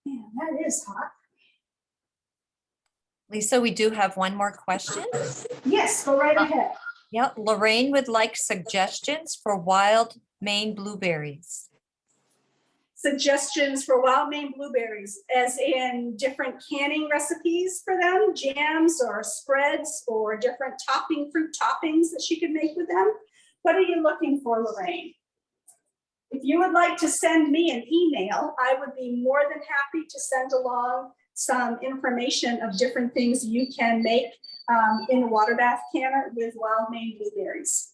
Man, that is hot. Lisa, we do have one more question. Yes, go right ahead. Yeah, Lorraine would like suggestions for wild Maine blueberries. Suggestions for wild Maine blueberries, as in different canning recipes for them, jams or spreads or different fruit toppings that she could make with them. What are you looking for, Lorraine? If you would like to send me an email, I would be more than happy to send along some information of different things you can make in a water bath canner with wild Maine blueberries.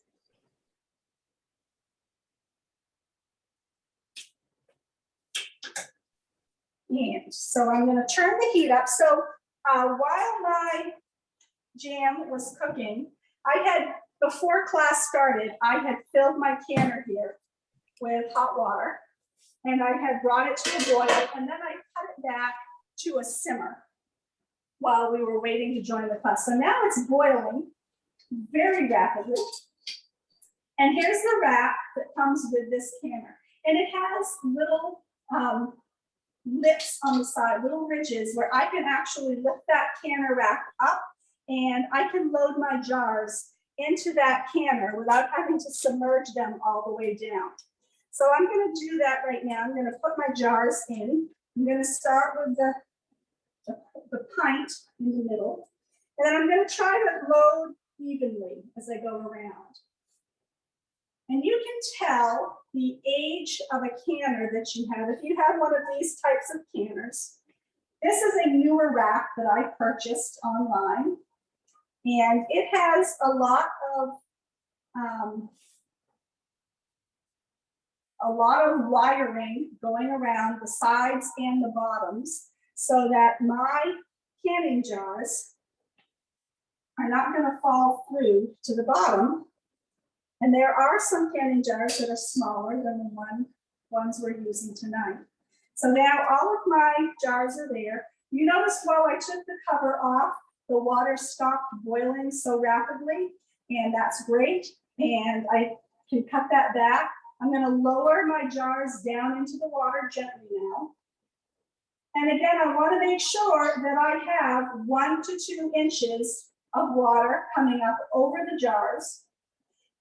And so I'm going to turn the heat up. So while my jam was cooking, before class started, I had filled my canner here with hot water, and I had brought it to a boil, and then I cut it back to a simmer while we were waiting to join the class. So now it's boiling very rapidly. And here's the rack that comes with this canner. And it has little lips on the side, little ridges where I can actually lift that canner rack up, and I can load my jars into that canner without having to submerge them all the way down. So I'm going to do that right now. I'm going to put my jars in. I'm going to start with the pint in the middle, and then I'm going to try to load evenly as I go around. And you can tell the age of a canner that you have. If you have one of these types of canners, this is a newer rack that I purchased online, and it has a lot of wiring going around the sides and the bottoms so that my canning jars are not going to fall through to the bottom. And there are some canning jars that are smaller than the ones we're using tonight. So now all of my jars are there. You notice while I took the cover off, the water stopped boiling so rapidly, and that's great. And I can cut that back. I'm going to lower my jars down into the water gently now. And again, I want to make sure that I have 1 to 2 inches of water coming up over the jars.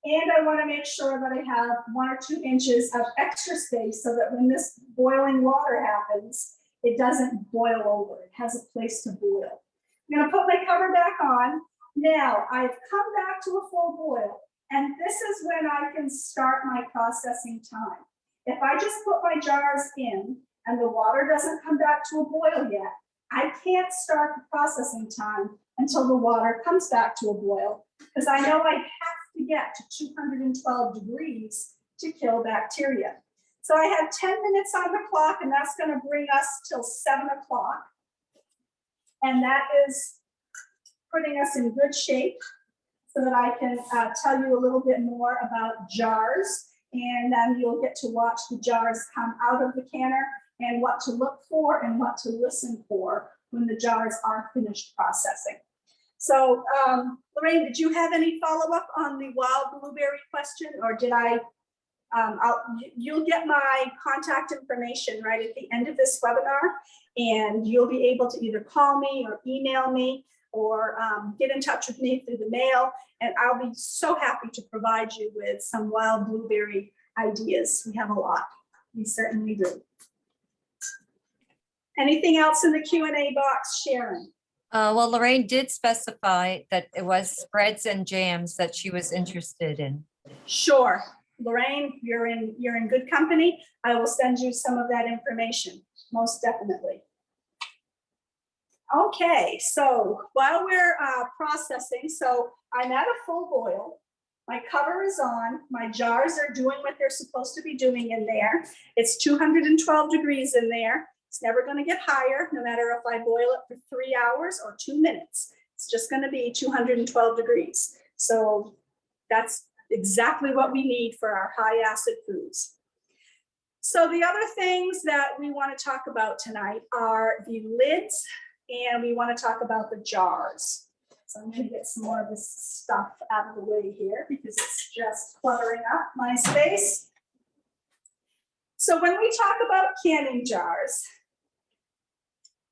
And I want to make sure that I have 1 or 2 inches of extra space so that when this boiling water happens, it doesn't boil over. It has a place to boil. I'm going to put my cover back on. Now I've come back to a full boil, and this is when I can start my processing time. If I just put my jars in and the water doesn't come back to a boil yet, I can't start the processing time until the water comes back to a boil, because I know I have to get to 212 degrees to kill bacteria. So I have 10 minutes on the clock, and that's going to bring us till 7 o'clock. And that is putting us in good shape so that I can tell you a little bit more about jars. And then you'll get to watch the jars come out of the canner and what to look for and what to listen for when the jars are finished processing. So Lorraine, did you have any follow-up on the wild blueberry question, or did I? You'll get my contact information right at the end of this webinar, and you'll be able to either call me or email me or get in touch with me through the mail, and I'll be so happy to provide you with some wild blueberry ideas. We have a lot. We certainly do. Anything else in the Q&A box, Sharon? Well, Lorraine did specify that it was spreads and jams that she was interested in. Sure. Lorraine, you're in good company. I will send you some of that information, most definitely. Okay, so while we're processing, so I'm at a full boil. My cover is on. My jars are doing what they're supposed to be doing in there. It's 212 degrees in there. It's never going to get higher, no matter if I boil it for 3 hours or 2 minutes. It's just going to be 212 degrees. So that's exactly what we need for our high acid foods. So the other things that we want to talk about tonight are the lids, and we want to talk about the jars. So I'm going to get some more of this stuff out of the way here because it's just cluttering up my space. So when we talk about canning jars,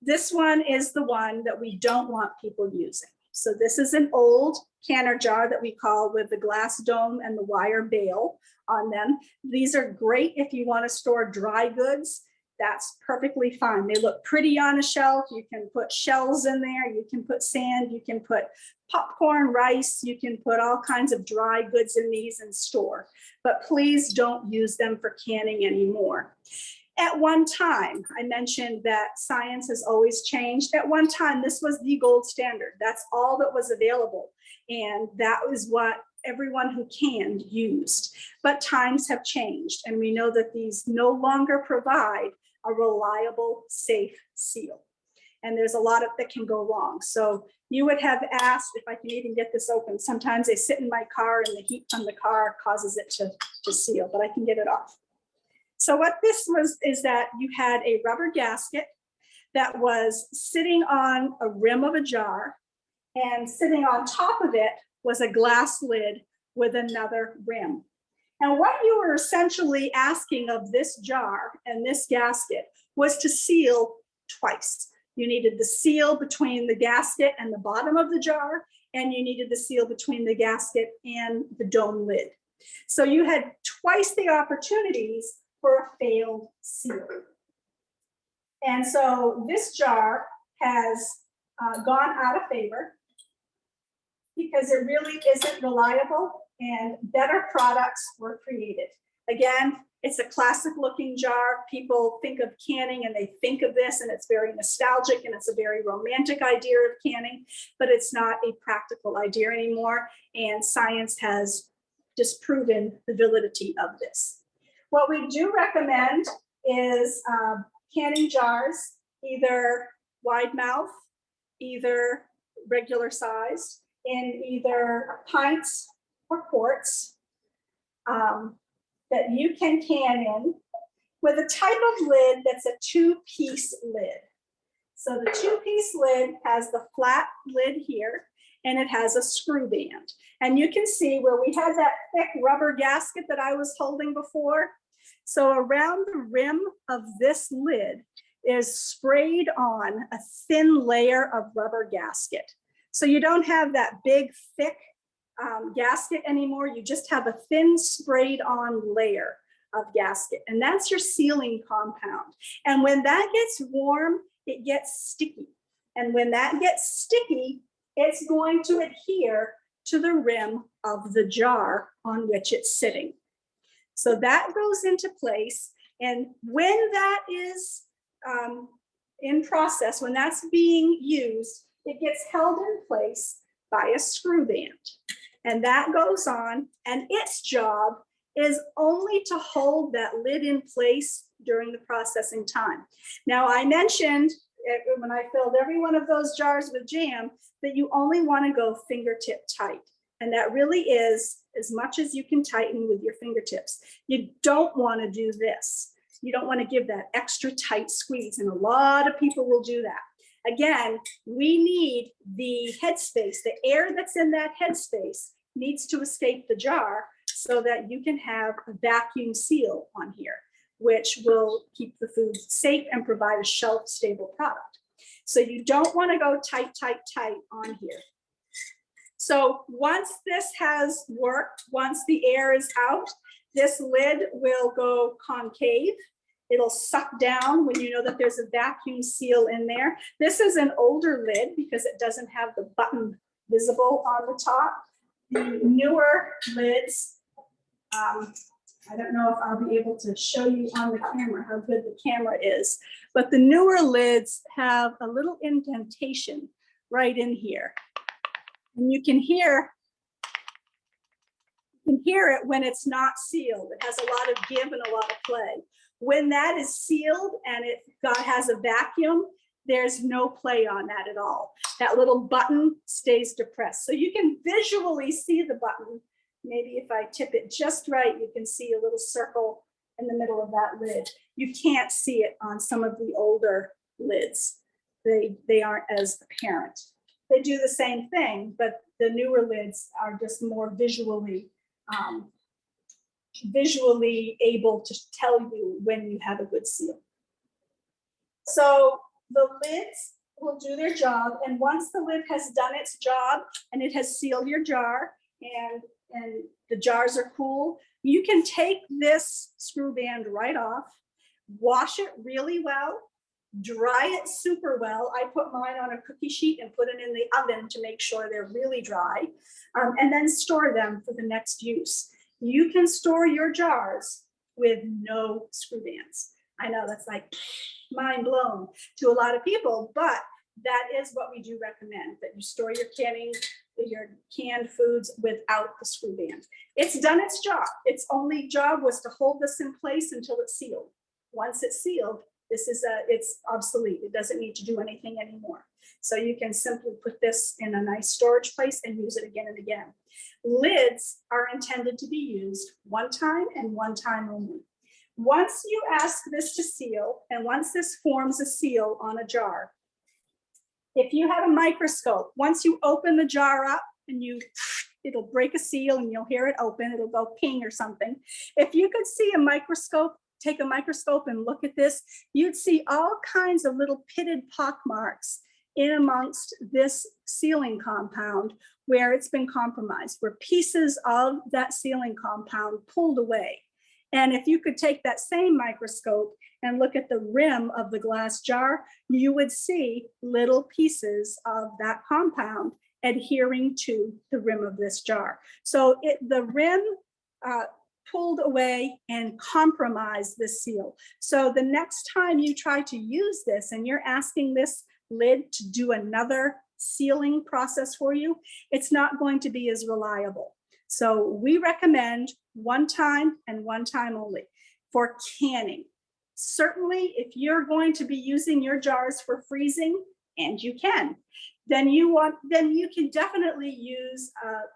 this one is the one that we don't want people using. So this is an old canner jar that we call with the glass dome and the wire bail on them. These are great if you want to store dry goods. That's perfectly fine. They look pretty on a shelf. You can put shells in there. You can put sand. You can put popcorn, rice. You can put all kinds of dry goods in these and store. But please don't use them for canning anymore. At one time, I mentioned that science has always changed. At one time, this was the gold standard. That's all that was available. And that was what everyone who canned used. But times have changed. And we know that these no longer provide a reliable, safe seal. And there's a lot of that can go wrong. So you would have asked if I can even get this open. Sometimes they sit in my car and the heat from the car causes it to seal, but I can get it off. So what this was is that you had a rubber gasket that was sitting on a rim of a jar, and sitting on top of it was a glass lid with another rim. And what you were essentially asking of this jar and this gasket was to seal twice. You needed the seal between the gasket and the bottom of the jar, and you needed the seal between the gasket and the dome lid. So you had twice the opportunities for a failed seal. And so this jar has gone out of favor because it really isn't reliable, and better products were created. Again, it's a classic looking jar. People think of canning and they think of this, and it's very nostalgic and it's a very romantic idea of canning, but it's not a practical idea anymore. And science has disproven the validity of this. What we do recommend is canning jars, either wide mouth, either regular sized, in either pints or quarts that you can can in with a type of lid that's a two-piece lid. So the two-piece lid has the flat lid here, and it has a screw band. And you can see where we had that thick rubber gasket that I was holding before. So around the rim of this lid is sprayed on a thin layer of rubber gasket. So you don't have that big, thick gasket anymore. You just have a thin sprayed on layer of gasket. And that's your sealing compound. And when that gets warm, it gets sticky. And when that gets sticky, it's going to adhere to the rim of the jar on which it's sitting. So that goes into place. And when that is in process, when that's being used, it gets held in place by a screw band. And that goes on, and its job is only to hold that lid in place during the processing time. Now, I mentioned when I filled every one of those jars with jam that you only want to go fingertip tight. And that really is as much as you can tighten with your fingertips. You don't want to do this. You don't want to give that extra tight squeeze. And a lot of people will do that. Again, we need the headspace, the air that's in that headspace needs to escape the jar so that you can have a vacuum seal on here, which will keep the food safe and provide a shelf-stable product. So you don't want to go tight, tight, tight on here. So once this has worked, once the air is out, this lid will go concave. It'll suck down when you know that there's a vacuum seal in there. This is an older lid because it doesn't have the button visible on the top. The newer lids, I don't know if I'll be able to show you on the camera how good the camera is, but the newer lids have a little indentation right in here. And you can hear it when it's not sealed. It has a lot of give and a lot of play. When that is sealed and it has a vacuum, there's no play on that at all. That little button stays depressed. So you can visually see the button. Maybe if I tip it just right, you can see a little circle in the middle of that lid. You can't see it on some of the older lids. They aren't as apparent. They do the same thing, but the newer lids are just more visually able to tell you when you have a good seal. So the lids will do their job, and once the lid has done its job and it has sealed your jar and the jars are cool, you can take this screw band right off, wash it really well, dry it super well. I put mine on a cookie sheet and put it in the oven to make sure they're really dry, and then store them for the next use. You can store your jars with no screw bands. I know that's like mind blown to a lot of people, but that is what we do recommend, that you store your canned foods without the screw band. It's done its job. Its only job was to hold this in place until it's sealed. Once it's sealed, it's obsolete. It doesn't need to do anything anymore. So you can simply put this in a nice storage place and use it again and again. Lids are intended to be used one time and one time only. Once you ask this to seal, and once this forms a seal on a jar, if you have a microscope, once you open the jar up and it'll break a seal and you'll hear it open, it'll go ping or something. If you could see a microscope, take a microscope and look at this, you'd see all kinds of little pitted pock marks in amongst this sealing compound where it's been compromised, where pieces of that sealing compound pulled away. And if you could take that same microscope and look at the rim of the glass jar, you would see little pieces of that compound adhering to the rim of this jar. So the rim pulled away and compromised the seal. So the next time you try to use this and you're asking this lid to do another sealing process for you, it's not going to be as reliable. So we recommend one time and one time only for canning. Certainly, if you're going to be using your jars for freezing, and you can, then you can definitely use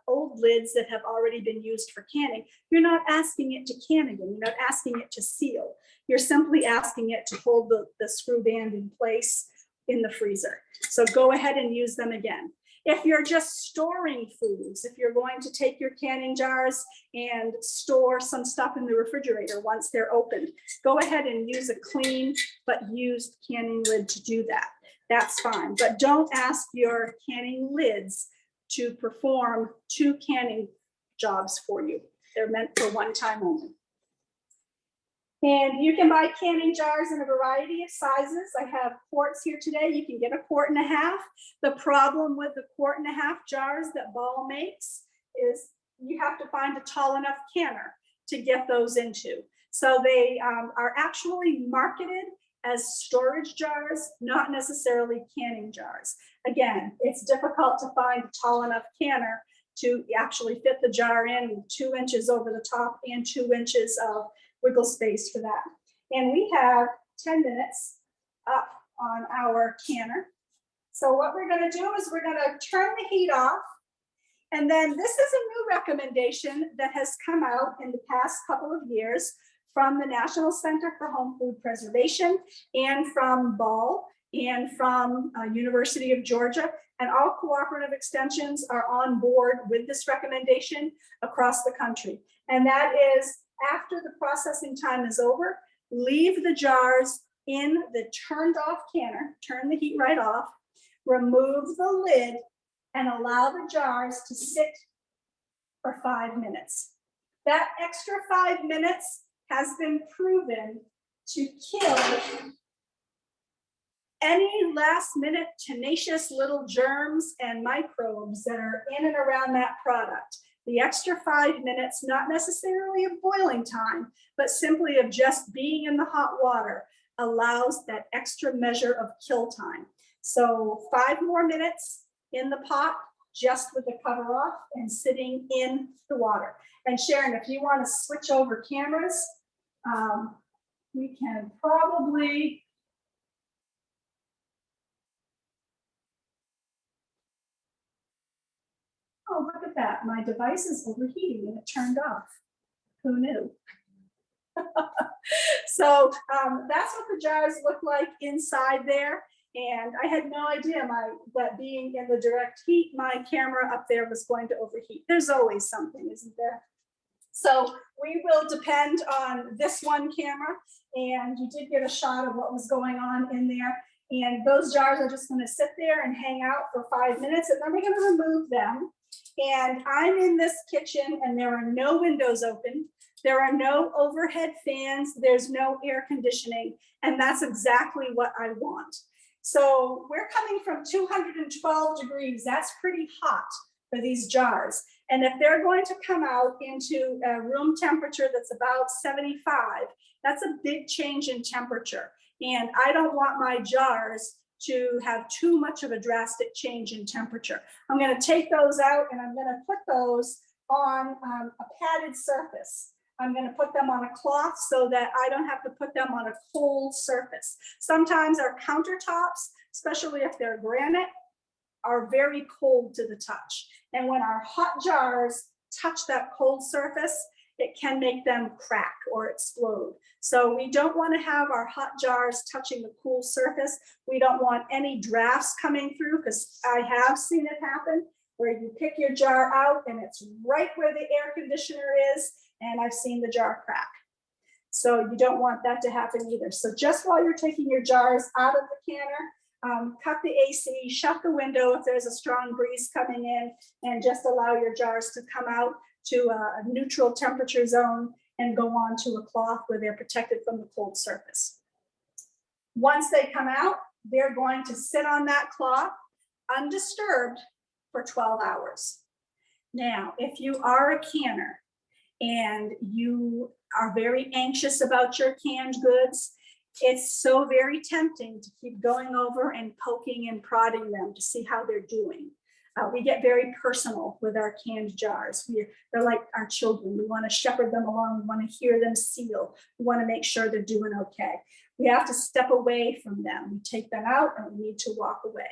old lids that have already been used for canning. You're not asking it to can again. You're not asking it to seal. You're simply asking it to hold the screw band in place in the freezer. So go ahead and use them again. If you're just storing foods, if you're going to take your canning jars and store some stuff in the refrigerator once they're opened, go ahead and use a clean but used canning lid to do that. That's fine, but don't ask your canning lids to perform 2 canning jobs for you. They're meant for one time only. And you can buy canning jars in a variety of sizes. I have quarts here today. You can get a 1.5 quart. The problem with the 1.5 quart jars that Ball makes is you have to find a tall enough canner to get those into. So they are actually marketed as storage jars, not necessarily canning jars. Again, it's difficult to find a tall enough canner to actually fit the jar in with 2 inches over the top and 2 inches of wiggle space for that. And we have 10 minutes up on our canner. So what we're going to do is we're going to turn the heat off. And then this is a new recommendation that has come out in the past couple of years from the National Center for Home Food Preservation and from Ball and from University of Georgia. And all cooperative extensions are on board with this recommendation across the country. And that is, after the processing time is over, leave the jars in the turned off canner, turn the heat right off, remove the lid, and allow the jars to sit for 5 minutes. That extra 5 minutes has been proven to kill any last minute tenacious little germs and microbes that are in and around that product. The extra 5 minutes, not necessarily of boiling time, but simply of just being in the hot water, allows that extra measure of kill time. So 5 more minutes in the pot, just with the cover off and sitting in the water. And Sharon, if you want to switch over cameras, we can probably, oh, look at that. My device is overheating and it turned off. Who knew? So that's what the jars look like inside there. And I had no idea that being in the direct heat, my camera up there was going to overheat. There's always something, isn't there? So we will depend on this one camera, and you did get a shot of what was going on in there. And those jars are just going to sit there and hang out for 5 minutes, and then we're going to remove them. And I'm in this kitchen, and there are no windows open. There are no overhead fans. There's no air conditioning, and that's exactly what I want. So we're coming from 212 degrees. That's pretty hot for these jars. And if they're going to come out into a room temperature that's about 75, that's a big change in temperature. And I don't want my jars to have too much of a drastic change in temperature. I'm going to take those out and I'm going to put those on a padded surface. I'm going to put them on a cloth so that I don't have to put them on a cold surface. Sometimes our countertops, especially if they're granite, are very cold to the touch. And when our hot jars touch that cold surface, it can make them crack or explode. So we don't want to have our hot jars touching the cool surface. We don't want any drafts coming through, because I have seen it happen where you pick your jar out and it's right where the air conditioner is, and I've seen the jar crack. So you don't want that to happen either. So just while you're taking your jars out of the canner, cut the AC, shut the window if there's a strong breeze coming in, and just allow your jars to come out to a neutral temperature zone and go on to a cloth where they're protected from the cold surface. Once they come out, they're going to sit on that cloth undisturbed for 12 hours. Now, if you are a canner and you are very anxious about your canned goods, it's so very tempting to keep going over and poking and prodding them to see how they're doing. We get very personal with our canned jars. They're like our children. We want to shepherd them along. We want to hear them seal. We want to make sure they're doing okay. We have to step away from them. We take them out and we need to walk away.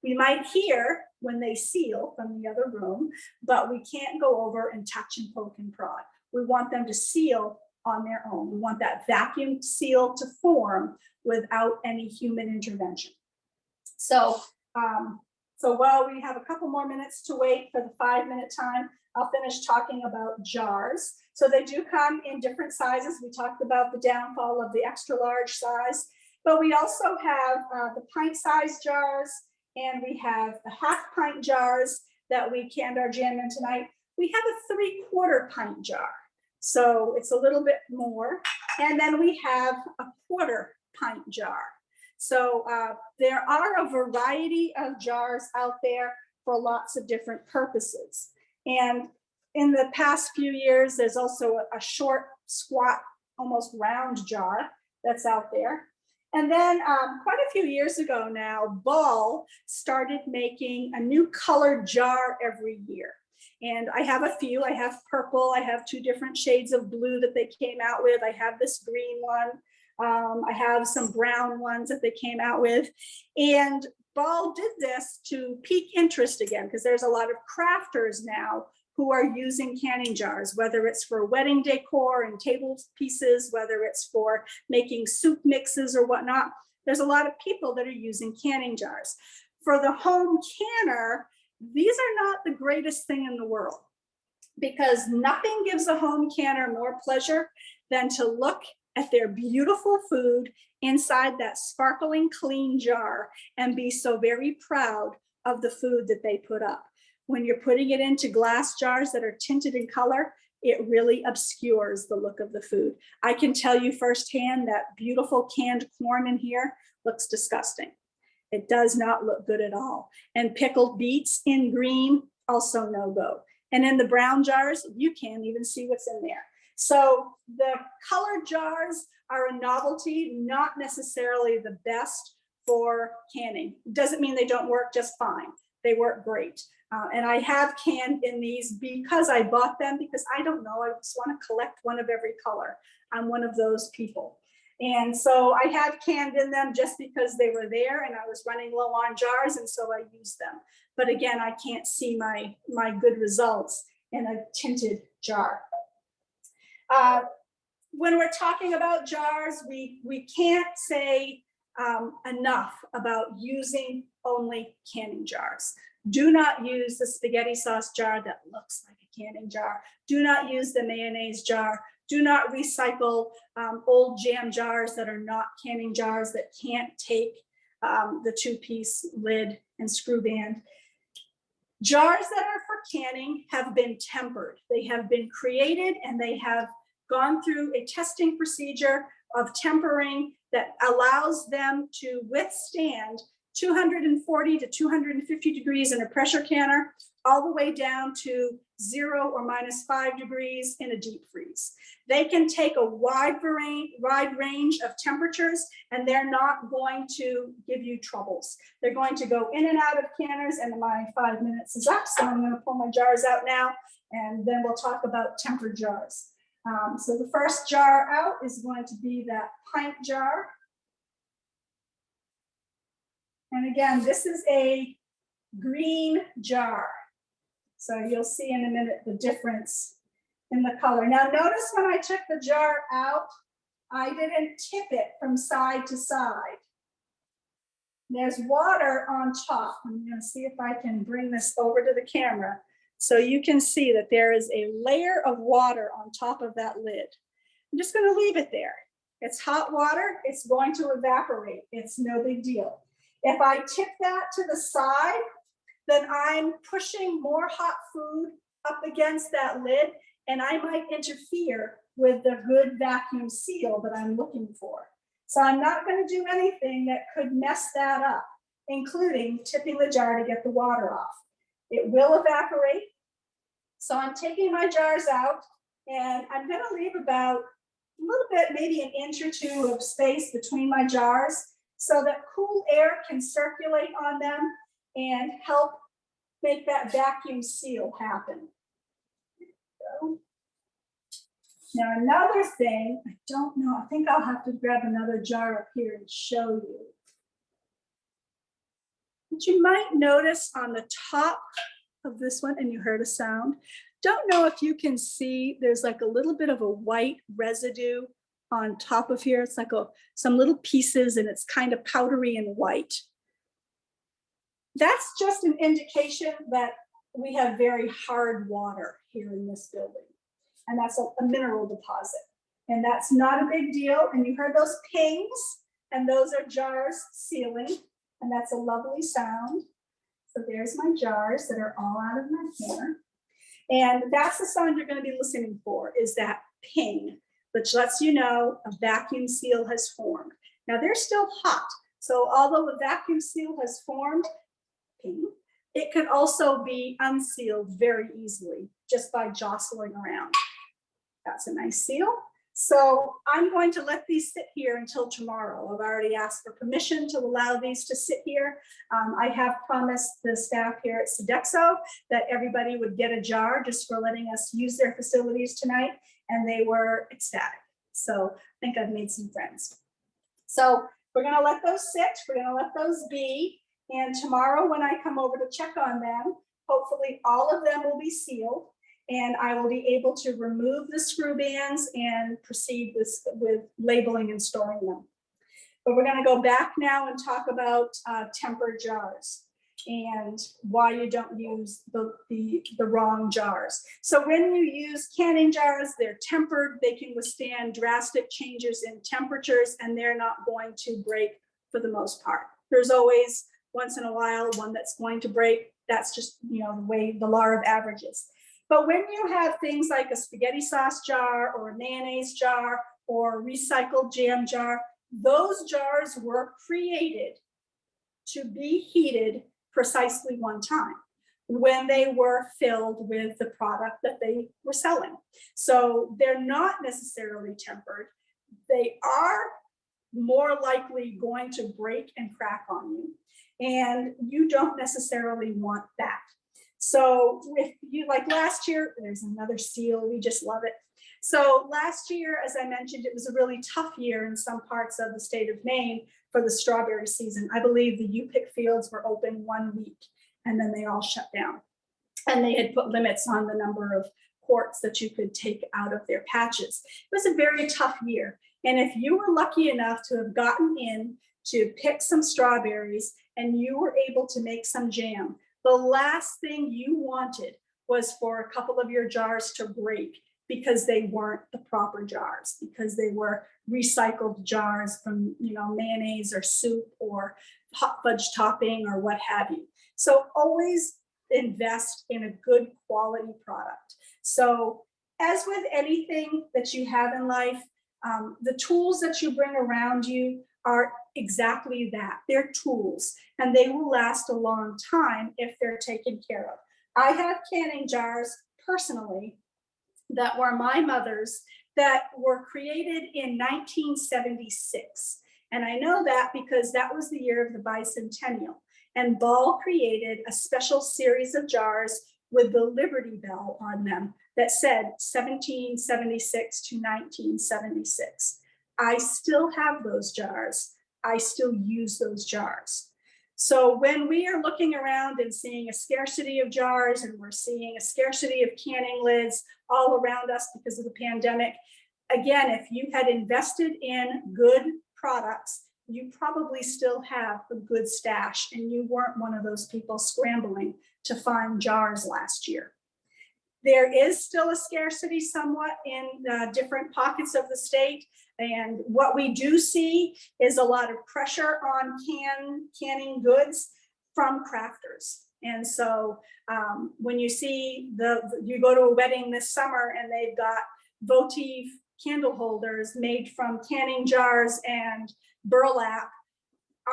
We might hear when they seal from the other room, but we can't go over and touch and poke and prod. We want them to seal on their own. We want that vacuum seal to form without any human intervention. So while we have a couple more minutes to wait for the 5-minute time, I'll finish talking about jars. So they do come in different sizes. We talked about the downfall of the extra large size, but we also have the pint-sized jars, and we have the half-pint jars that we canned our jam in tonight. We have a 3/4 pint jar. So it's a little bit more. And then we have a 1/4 pint jar. So there are a variety of jars out there for lots of different purposes. And In the past few years, there's also a short, squat, almost round jar that's out there. And then quite a few years ago now, Ball started making a new colored jar every year. And I have a few. I have purple. I have 2 different shades of blue that they came out with. I have this green one. I have some brown ones that they came out with. And Ball did this to pique interest again, because there's a lot of crafters now who are using canning jars, whether it's for wedding decor and table pieces, whether it's for making soup mixes or whatnot. There's a lot of people that are using canning jars. For the home canner, these are not the greatest thing in the world, because nothing gives a home canner more pleasure than to look at their beautiful food inside that sparkling clean jar and be so very proud of the food that they put up. When you're putting it into glass jars that are tinted in color, it really obscures the look of the food. I can tell you firsthand that beautiful canned corn in here looks disgusting. It does not look good at all. And pickled beets in green, also no go. And in the brown jars, you can't even see what's in there. So the colored jars are a novelty, not necessarily the best for canning. Doesn't mean they don't work just fine. They work great. And I have canned in these because I bought them, because I don't know, I just want to collect one of every color. I'm one of those people. And so I have canned in them just because they were there and I was running low on jars, and so I used them. But again, I can't see my good results in a tinted jar. When we're talking about jars, we can't say enough about using only canning jars. Do not use the spaghetti sauce jar that looks like a canning jar. Do not use the mayonnaise jar. Do not recycle old jam jars that are not canning jars, that can't take the 2-piece lid and screw band. Jars that are for canning have been tempered. They have been created and they have gone through a testing procedure of tempering that allows them to withstand 240 to 250 degrees in a pressure canner, all the way down to 0 or -5 degrees in a deep freeze. They can take a wide range of temperatures, and they're not going to give you troubles. They're going to go in and out of canners, and my 5 minutes is up, so I'm going to pull my jars out now, and then we'll talk about tempered jars. So the first jar out is going to be that pint jar. And again, this is a green jar. So you'll see in a minute the difference in the color. Now notice when I took the jar out, I didn't tip it from side to side. There's water on top. I'm going to see if I can bring this over to the camera so you can see that there is a layer of water on top of that lid. I'm just going to leave it there. It's hot water. It's going to evaporate. It's no big deal. If I tip that to the side, then I'm pushing more hot food up against that lid, and I might interfere with the good vacuum seal that I'm looking for. So I'm not going to do anything that could mess that up, including tipping the jar to get the water off. It will evaporate. So I'm taking my jars out, and I'm going to leave about a little bit, maybe an inch or 2 of space between my jars, so that cool air can circulate on them and help make that vacuum seal happen. Now another thing, I don't know, I think I'll have to grab another jar up here and show you. But you might notice on the top of this one, and you heard a sound, don't know if you can see, there's like a little bit of a white residue on top of here. It's like some little pieces, and it's kind of powdery and white. That's just an indication that we have very hard water here in this building. And that's a mineral deposit. And that's not a big deal. And you heard those pings, and those are jars sealing. And that's a lovely sound. So there's my jars that are all out of my canner. And that's the sound you're going to be listening for, is that ping, which lets you know a vacuum seal has formed. Now they're still hot. So although the vacuum seal has formed, ping, It can also be unsealed very easily just by jostling around. That's a nice seal. So I'm going to let these sit here until tomorrow. I've already asked for permission to allow these to sit here. I have promised the staff here at Sodexo that everybody would get a jar just for letting us use their facilities tonight, and they were ecstatic. So I think I've made some friends. So we're gonna let those sit, we're gonna let those be, and tomorrow when I come over to check on them, hopefully all of them will be sealed, and I will be able to remove the screw bands and proceed with labeling and storing them. But we're gonna go back now and talk about tempered jars and why you don't use the wrong jars. So when you use canning jars, they're tempered, they can withstand drastic changes in temperatures, and they're not going to break for the most part. There's always, once in a while, one that's going to break. That's just, you know, the way the law of averages. But when you have things like a spaghetti sauce jar or a mayonnaise jar or a recycled jam jar, those jars were created to be heated precisely one time when they were filled with the product that they were selling. So they're not necessarily tempered. They are more likely going to break and crack on you, and you don't necessarily want that. So if you, like last year, there's another seal, we just love it. So last year, as I mentioned, it was a really tough year in some parts of the state of Maine for the strawberry season. I believe the U-pick fields were open 1 week and then they all shut down. And they had put limits on the number of quarts that you could take out of their patches. It was a very tough year. And if you were lucky enough to have gotten in to pick some strawberries and you were able to make some jam, the last thing you wanted was for a couple of your jars to break because they weren't the proper jars, because they were recycled jars from, you know, mayonnaise or soup or hot fudge topping or what have you. So always invest in a good quality product. So as with anything that you have in life, the tools that you bring around you are exactly that. They're tools, and they will last a long time if they're taken care of. I have canning jars personally that were my mother's that were created in 1976. And I know that because that was the year of the bicentennial. And Ball created a special series of jars with the Liberty Bell on them that said 1776 to 1976. I still have those jars. I still use those jars. So when we are looking around and seeing a scarcity of jars, and we're seeing a scarcity of canning lids all around us because of the pandemic, again, if you had invested in good products, you probably still have a good stash and you weren't one of those people scrambling to find jars last year. There is still a scarcity somewhat in different pockets of the state. And what we do see is a lot of pressure on canning goods from crafters. And so when you see you go to a wedding this summer and they've got votive candle holders made from canning jars and burlap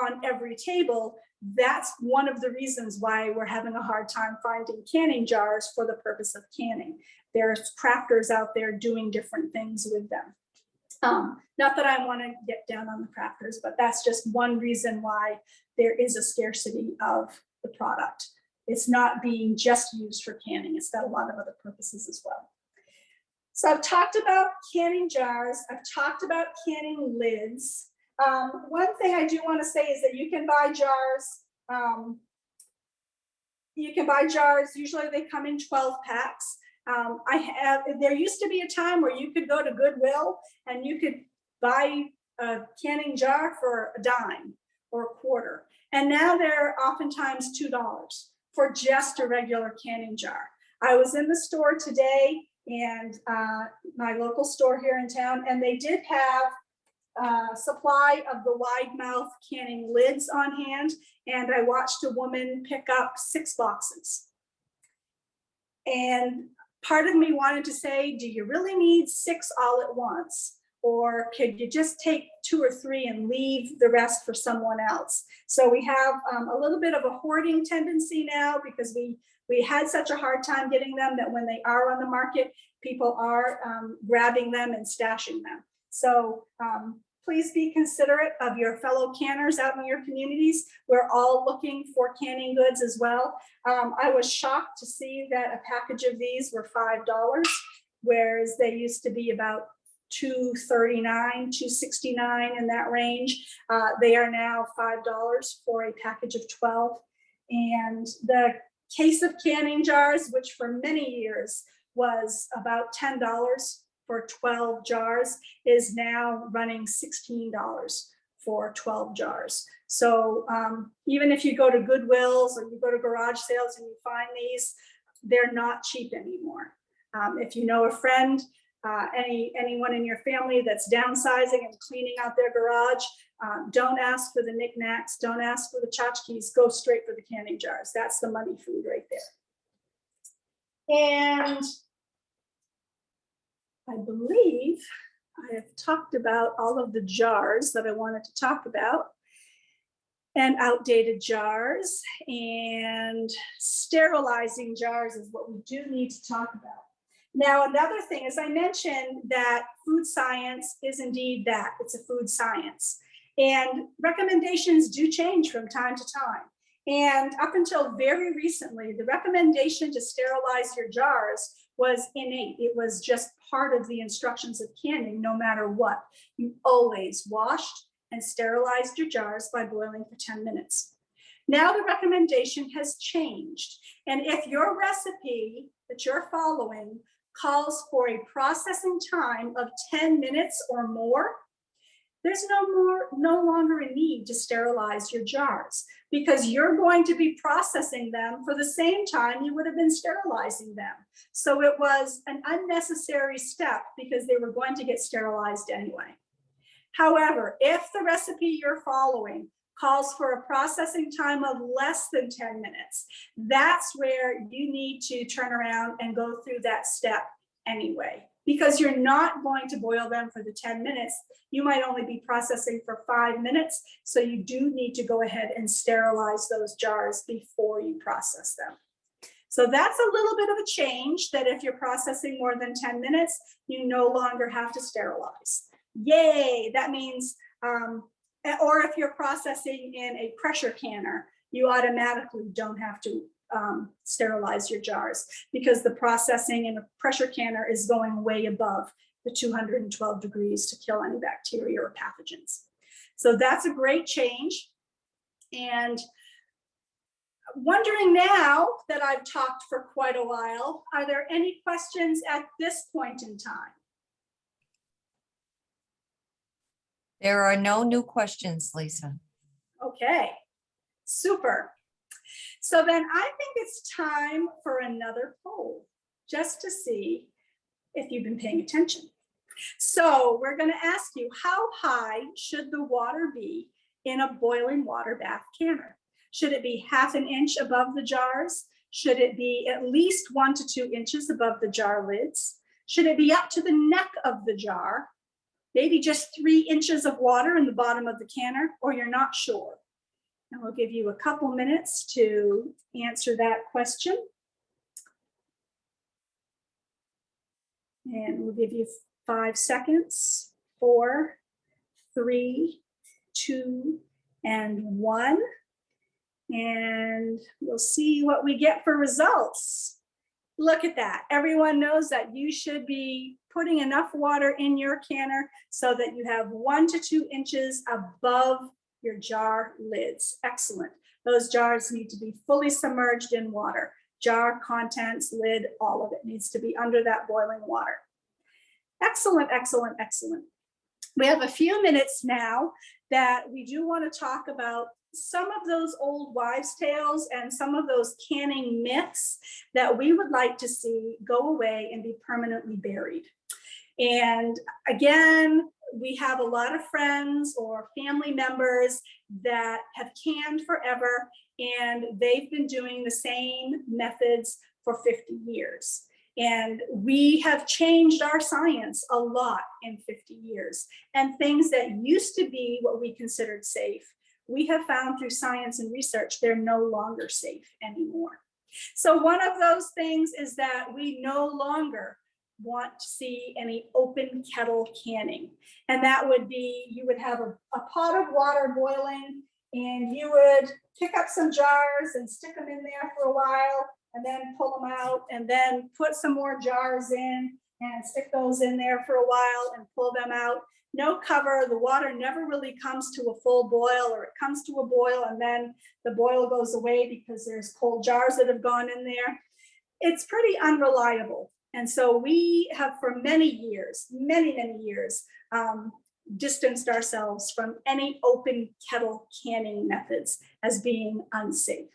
on every table, that's one of the reasons why we're having a hard time finding canning jars for the purpose of canning. There's crafters out there doing different things with them. Not that I want to get down on the crafters, but that's just one reason why there is a scarcity of the product. It's not being just used for canning. It's got a lot of other purposes as well. So I've talked about canning jars. I've talked about canning lids. One thing I do want to say is that you can buy jars. Usually they come in 12 packs. There used to be a time where you could go to Goodwill and you could buy a canning jar for a dime or a quarter. And now they're oftentimes $2 for just a regular canning jar. I was in the store today, and my local store here in town, and they did have supply of the wide mouth canning lids on hand, and I watched a woman pick up 6 boxes. And part of me wanted to say, do you really need 6 all at once? Or could you just take 2 or 3 and leave the rest for someone else? So we have a little bit of a hoarding tendency now because we had such a hard time getting them that when they are on the market, people are grabbing them and stashing them. So please be considerate of your fellow canners out in your communities. We're all looking for canning goods as well. I was shocked to see that a package of these were $5, whereas they used to be about $2.39, $2.69 in that range. They are now $5 for a package of 12. And the case of canning jars, which for many years was about $10 for 12 jars, is now running $16 for 12 jars. So even if you go to Goodwills or you go to garage sales and you find these, they're not cheap anymore. If you know a friend, anyone in your family that's downsizing and cleaning out their garage, don't ask for the knickknacks, don't ask for the tchotchkes, go straight for the canning jars. That's the money food right there. And I believe I have talked about all of the jars that I wanted to talk about, and outdated jars, and sterilizing jars is what we do need to talk about. Now, another thing, as I mentioned, that food science is indeed that, it's a food science. And recommendations do change from time to time. And up until very recently, the recommendation to sterilize your jars was innate. It was just part of the instructions of canning, no matter what. You always washed and sterilized your jars by boiling for 10 minutes. Now the recommendation has changed. And if your recipe that you're following calls for a processing time of 10 minutes or more, there's no longer a need to sterilize your jars because you're going to be processing them for the same time you would have been sterilizing them. So it was an unnecessary step because they were going to get sterilized anyway. However, if the recipe you're following calls for a processing time of less than 10 minutes, that's where you need to turn around and go through that step anyway, because you're not going to boil them for the 10 minutes. You might only be processing for 5 minutes. So you do need to go ahead and sterilize those jars before you process them. So that's a little bit of a change, that if you're processing more than 10 minutes, you no longer have to sterilize. Yay, that means, or if you're processing in a pressure canner, you automatically don't have to sterilize your jars because the processing in a pressure canner is going way above the 212 degrees to kill any bacteria or pathogens. So that's a great change. And wondering now that I've talked for quite a while, are there any questions at this point in time? There are no new questions, Lisa. Okay, super. So then I think it's time for another poll, just to see if you've been paying attention. So we're going to ask you, how high should the water be in a boiling water bath canner? Should it be ½ an inch above the jars? Should it be at least 1 to 2 inches above the jar lids? Should it be up to the neck of the jar? Maybe just 3 inches of water in the bottom of the canner, or you're not sure? And we'll give you a couple minutes to answer that question. And we'll give you 5 seconds. 4, 3, 2, and 1. And we'll see what we get for results. Look at that. Everyone knows that you should be putting enough water in your canner so that you have 1 to 2 inches above your jar lids. Excellent. Those jars need to be fully submerged in water. Jar, contents, lid, all of it needs to be under that boiling water. Excellent, excellent, excellent. We have a few minutes now that we do want to talk about some of those old wives' tales and some of those canning myths that we would like to see go away and be permanently buried. And again, we have a lot of friends or family members that have canned forever, and they've been doing the same methods for 50 years. And we have changed our science a lot in 50 years. And things that used to be what we considered safe, we have found through science and research, they're no longer safe anymore. So one of those things is that we no longer want to see any open kettle canning. And that would be, you would have a pot of water boiling, and you would pick up some jars and stick them in there for a while, and then pull them out, and then put some more jars in and stick those in there for a while and pull them out. No cover, the water never really comes to a full boil, or it comes to a boil and then the boil goes away because there's cold jars that have gone in there. It's pretty unreliable. And so we have for many years, many years, distanced ourselves from any open kettle canning methods as being unsafe.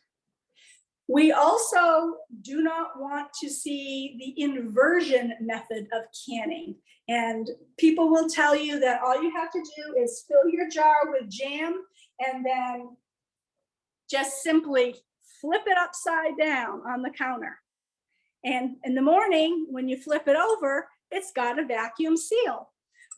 We also do not want to see the inversion method of canning. And people will tell you that all you have to do is fill your jar with jam and then just simply flip it upside down on the counter. And in the morning, when you flip it over, it's got a vacuum seal.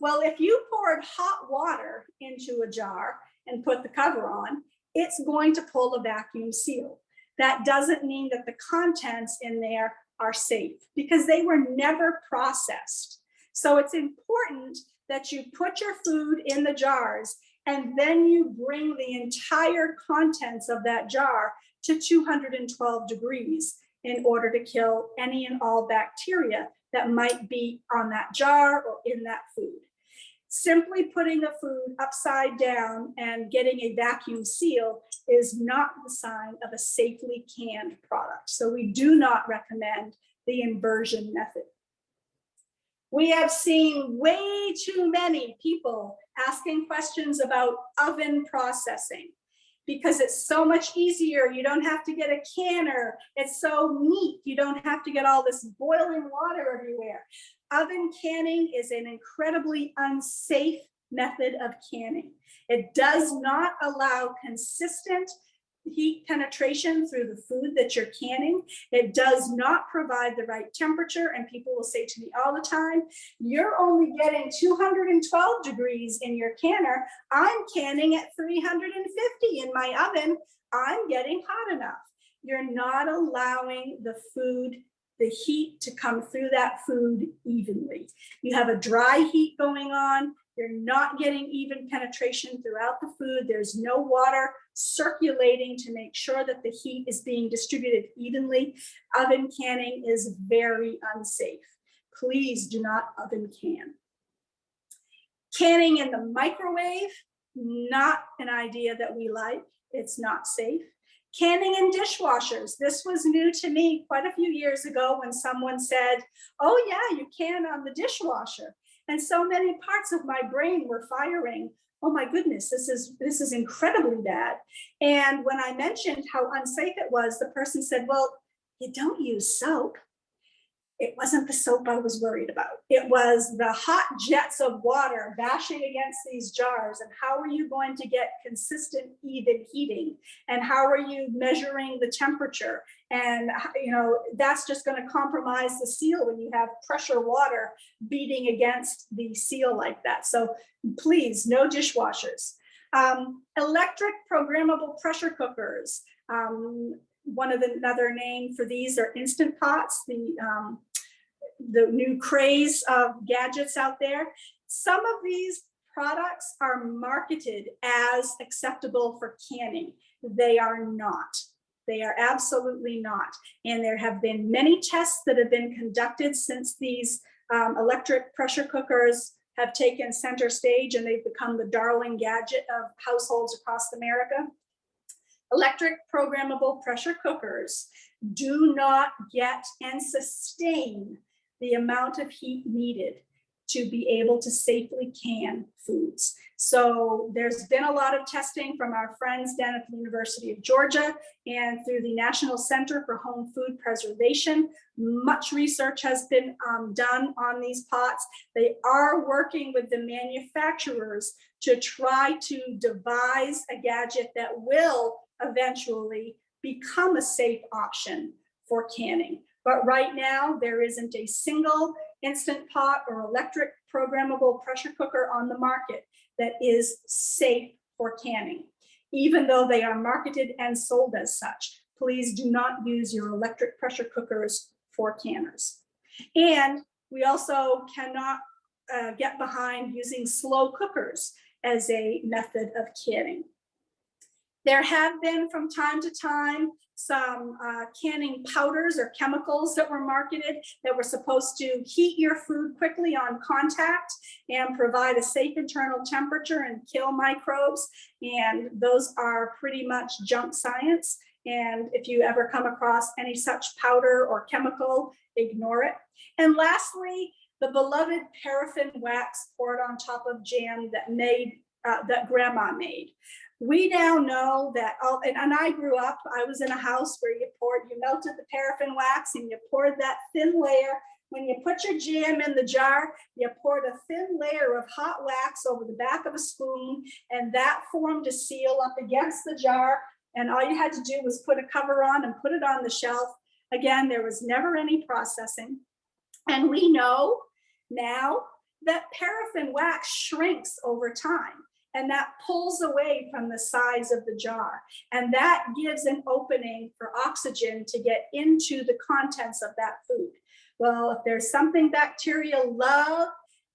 Well, if you poured hot water into a jar and put the cover on, it's going to pull a vacuum seal. That doesn't mean that the contents in there are safe because they were never processed. So it's important that you put your food in the jars and then you bring the entire contents of that jar to 212 degrees in order to kill any and all bacteria that might be on that jar or in that food. Simply putting the food upside down and getting a vacuum seal is not the sign of a safely canned product. So we do not recommend the inversion method. We have seen way too many people asking questions about oven processing because it's so much easier. You don't have to get a canner. It's so neat. You don't have to get all this boiling water everywhere. Oven canning is an incredibly unsafe method of canning. It does not allow consistent heat penetration through the food that you're canning. It does not provide the right temperature. And people will say to me all the time, you're only getting 212 degrees in your canner. I'm canning at 350 in my oven. I'm getting hot enough. You're not allowing the food, the heat to come through that food evenly. You have a dry heat going on. You're not getting even penetration throughout the food. There's no water circulating to make sure that the heat is being distributed evenly. Oven canning is very unsafe. Please do not oven can. Canning in the microwave, not an idea that we like. It's not safe. Canning in dishwashers. This was new to me quite a few years ago when someone said, oh yeah, you can on the dishwasher. And so many parts of my brain were firing. Oh my goodness, this is incredibly bad. And when I mentioned how unsafe it was, the person said, well, you don't use soap. It wasn't the soap I was worried about. It was the hot jets of water bashing against these jars. And how are you going to get consistent, even heating? And how are you measuring the temperature? And that's just going to compromise the seal when you have pressure water beating against the seal like that. So please, no dishwashers. Electric programmable pressure cookers. Another name for these are Instant Pots, the new craze of gadgets out there. Some of these products are marketed as acceptable for canning. They are not. They are absolutely not. And there have been many tests that have been conducted since these electric pressure cookers have taken center stage and they've become the darling gadget of households across America. Electric programmable pressure cookers do not get and sustain the amount of heat needed to be able to safely can foods. So there's been a lot of testing from our friends down at the University of Georgia and through the National Center for Home Food Preservation. Much research has been done on these pots. They are working with the manufacturers to try to devise a gadget that will eventually become a safe option for canning. But right now, there isn't a single Instant Pot or electric programmable pressure cooker on the market that is safe for canning, even though they are marketed and sold as such. Please do not use your electric pressure cookers for canners. And we also cannot get behind using slow cookers as a method of canning. There have been from time to time some canning powders or chemicals that were marketed that were supposed to heat your food quickly on contact and provide a safe internal temperature and kill microbes. And those are pretty much junk science. And if you ever come across any such powder or chemical, ignore it. And lastly, the beloved paraffin wax poured on top of jam that grandma made. We now know that, and I grew up, I was in a house where you melted the paraffin wax and you poured that thin layer. When you put your jam in the jar, you poured a thin layer of hot wax over the back of a spoon, and that formed a seal up against the jar. And all you had to do was put a cover on and put it on the shelf. Again, there was never any processing. And we know now that paraffin wax shrinks over time, and that pulls away from the sides of the jar. And that gives an opening for oxygen to get into the contents of that food. Well, if there's something bacteria love,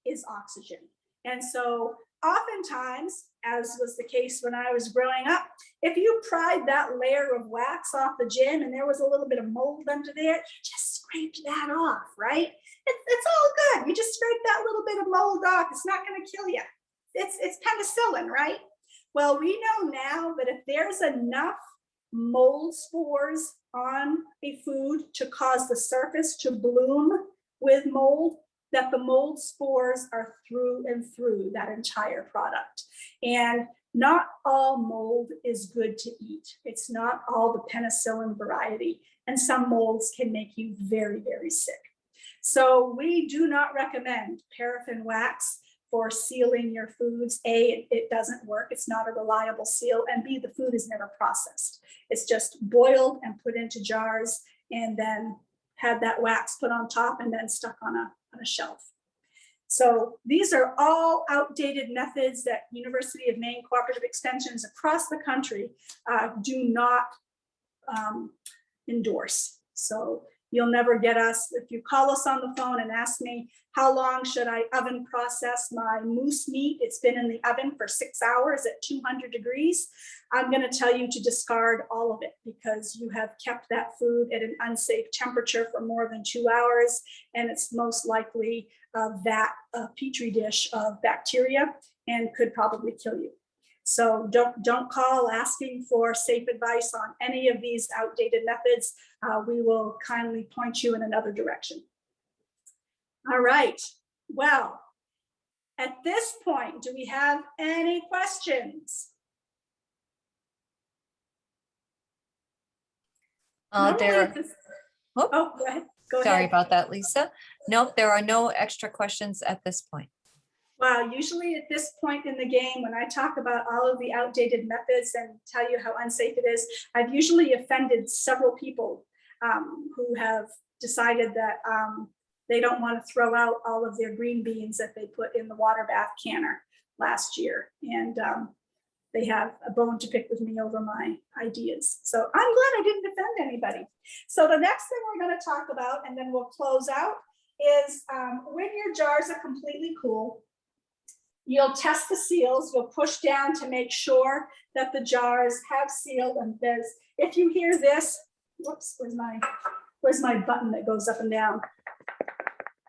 is oxygen. And so oftentimes, as was the case when I was growing up, if you pried that layer of wax off the jam and there was a little bit of mold under there, just scrape that off, right? It's all good. You just scrape that little bit of mold off. It's not going to kill you. It's penicillin, right? Well, we know now that if there's enough mold spores on a food to cause the surface to bloom with mold, that the mold spores are through and through that entire product. And not all mold is good to eat. It's not all the penicillin variety. And some molds can make you very, very sick. So we do not recommend paraffin wax for sealing your foods. A, it doesn't work. It's not a reliable seal. And B, the food is never processed. It's just boiled and put into jars and then had that wax put on top and then stuck on a shelf. So these are all outdated methods that University of Maine Cooperative Extensions across the country do not endorse. So you'll never get us. If you call us on the phone and ask me, how long should I oven process my moose meat? It's been in the oven for 6 hours at 200 degrees. I'm going to tell you to discard all of it because you have kept that food at an unsafe temperature for more than 2 hours. And it's most likely that petri dish of bacteria and could probably kill you. So don't call asking for safe advice on any of these outdated methods. We will kindly point you in another direction. All right, well, at this point, do we have any questions? Oh, go ahead. Go Sorry ahead. about that, Lisa. Nope, there are no extra questions at this point. Wow, usually at this point in the game, when I talk about all of the outdated methods and tell you how unsafe it is, I've usually offended several people who have decided that they don't want to throw out all of their green beans that they put in the water bath canner last year. And they have a bone to pick with me over my ideas. So I'm glad I didn't offend anybody. So the next thing we're going to talk about, and then we'll close out, is when your jars are completely cool, you'll test the seals. You'll push down to make sure that the jars have sealed. And there's, if you hear this, whoops, where's my button that goes up and down?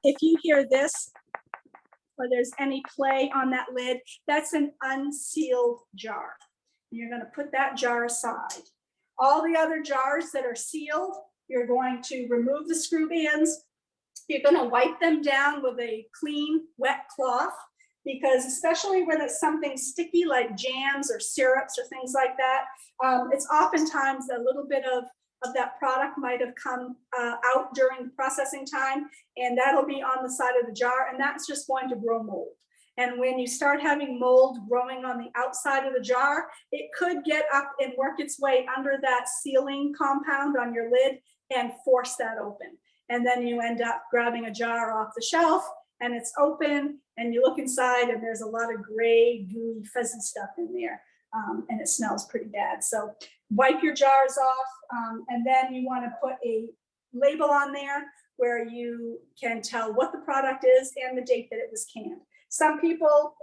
If you hear this, or there's any play on that lid, that's an unsealed jar. And you're going to put that jar aside. All the other jars that are sealed, you're going to remove the screw bands. You're going to wipe them down with a clean, wet cloth, because especially when it's something sticky like jams or syrups or things like that, it's oftentimes a little bit of that product might have come out during the processing time, and that'll be on the side of the jar, and that's just going to grow mold. And when you start having mold growing on the outside of the jar, it could get up and work its way under that sealing compound on your lid and force that open. and then you end up grabbing a jar off the shelf and it's open and you look inside and there's a lot of gray, gooey, fuzzy stuff in there. And it smells pretty bad. So wipe your jars off, and then you want to put a label on there where you can tell what the product is and the date that it was canned. Some people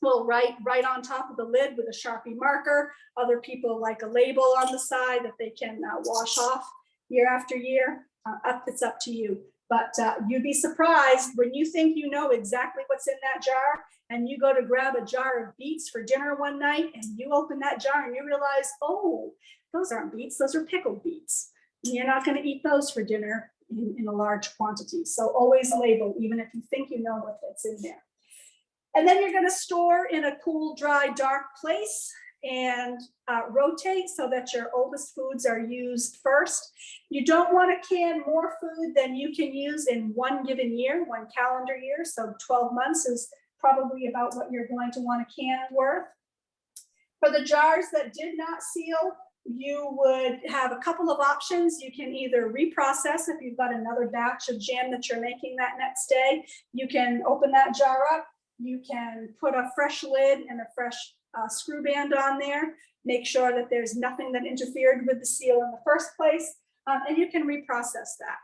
will write right on top of the lid with a Sharpie marker. Other people like a label on the side that they can wash off year after year. It's up to you. But you'd be surprised when you think you know exactly what's in that jar and you go to grab a jar of beets for dinner one night and you open that jar and you realize, oh, those aren't beets, those are pickled beets. And you're not going to eat those for dinner in a large quantity. So always label, even if you think you know what's in there. And then you're going to store in a cool, dry, dark place and rotate so that your oldest foods are used first. You don't want to can more food than you can use in one given year, one calendar year. So 12 months is probably about what you're going to want to can worth. For the jars that did not seal, you would have a couple of options. You can either reprocess if you've got another batch of jam that you're making that next day. You can open that jar up. You can put a fresh lid and a fresh screw band on there. Make sure that there's nothing that interfered with the seal in the first place, and you can reprocess that.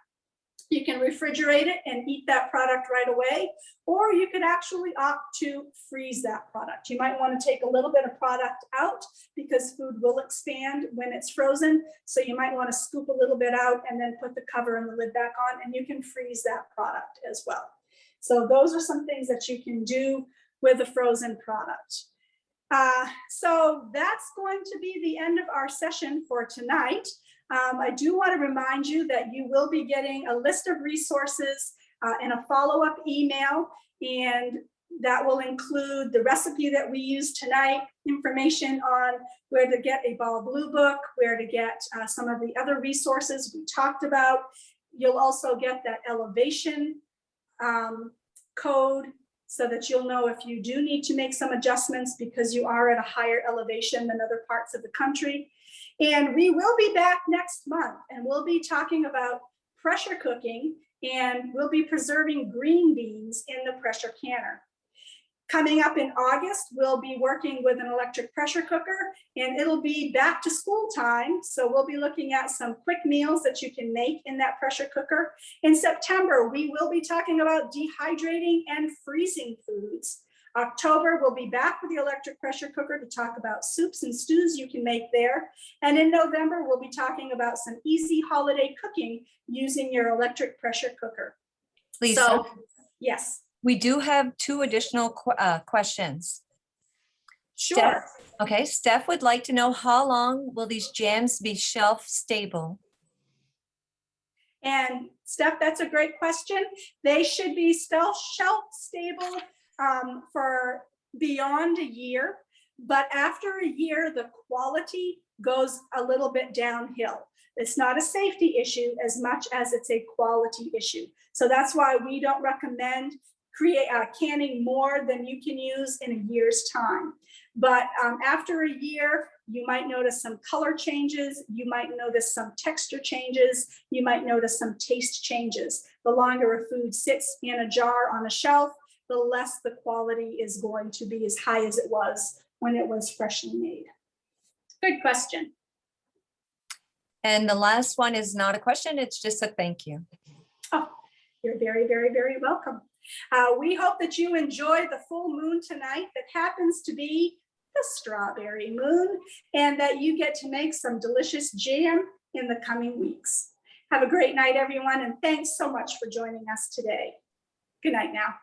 You can refrigerate it and eat that product right away, or you could actually opt to freeze that product. You might want to take a little bit of product out because food will expand when it's frozen. So you might want to scoop a little bit out and then put the cover and the lid back on, and you can freeze that product as well. So those are some things that you can do with a frozen product. So that's going to be the end of our session for tonight. I do want to remind you that you will be getting a list of resources and a follow-up email, and that will include the recipe that we used tonight, information on where to get a Ball Blue book, where to get some of the other resources we talked about. You'll also get that elevation code so that you'll know if you do need to make some adjustments because you are at a higher elevation than other parts of the country. And we will be back next month and we'll be talking about pressure cooking, and we'll be preserving green beans in the pressure canner. Coming up in August, we'll be working with an electric pressure cooker, and it'll be back to school time. So we'll be looking at some quick meals that you can make in that pressure cooker. In September, we will be talking about dehydrating and freezing foods. October, we'll be back with the electric pressure cooker to talk about soups and stews you can make there. And in November, we'll be talking about some easy holiday cooking using your electric pressure cooker. Lisa, So, yes. we do have 2 additional questions. Sure. Steph, okay, Steph would like to know, how long will these jams be shelf stable? And Steph, that's a great question. They should be still shelf stable for beyond a year, but after a year, the quality goes a little bit downhill. It's not a safety issue as much as it's a quality issue. So that's why we don't recommend canning more than you can use in a year's time. But after a year, you might notice some color changes. You might notice some texture changes. You might notice some taste changes. The longer a food sits in a jar on a shelf, the less the quality is going to be as high as it was when it was freshly made. Good question. And the last one is not a question, it's just a thank you. Oh, you're very, very, very welcome. We hope that you enjoy the full moon tonight that happens to be the strawberry moon, and that you get to make some delicious jam in the coming weeks. Have a great night, everyone, and thanks so much for joining us today. Good night now.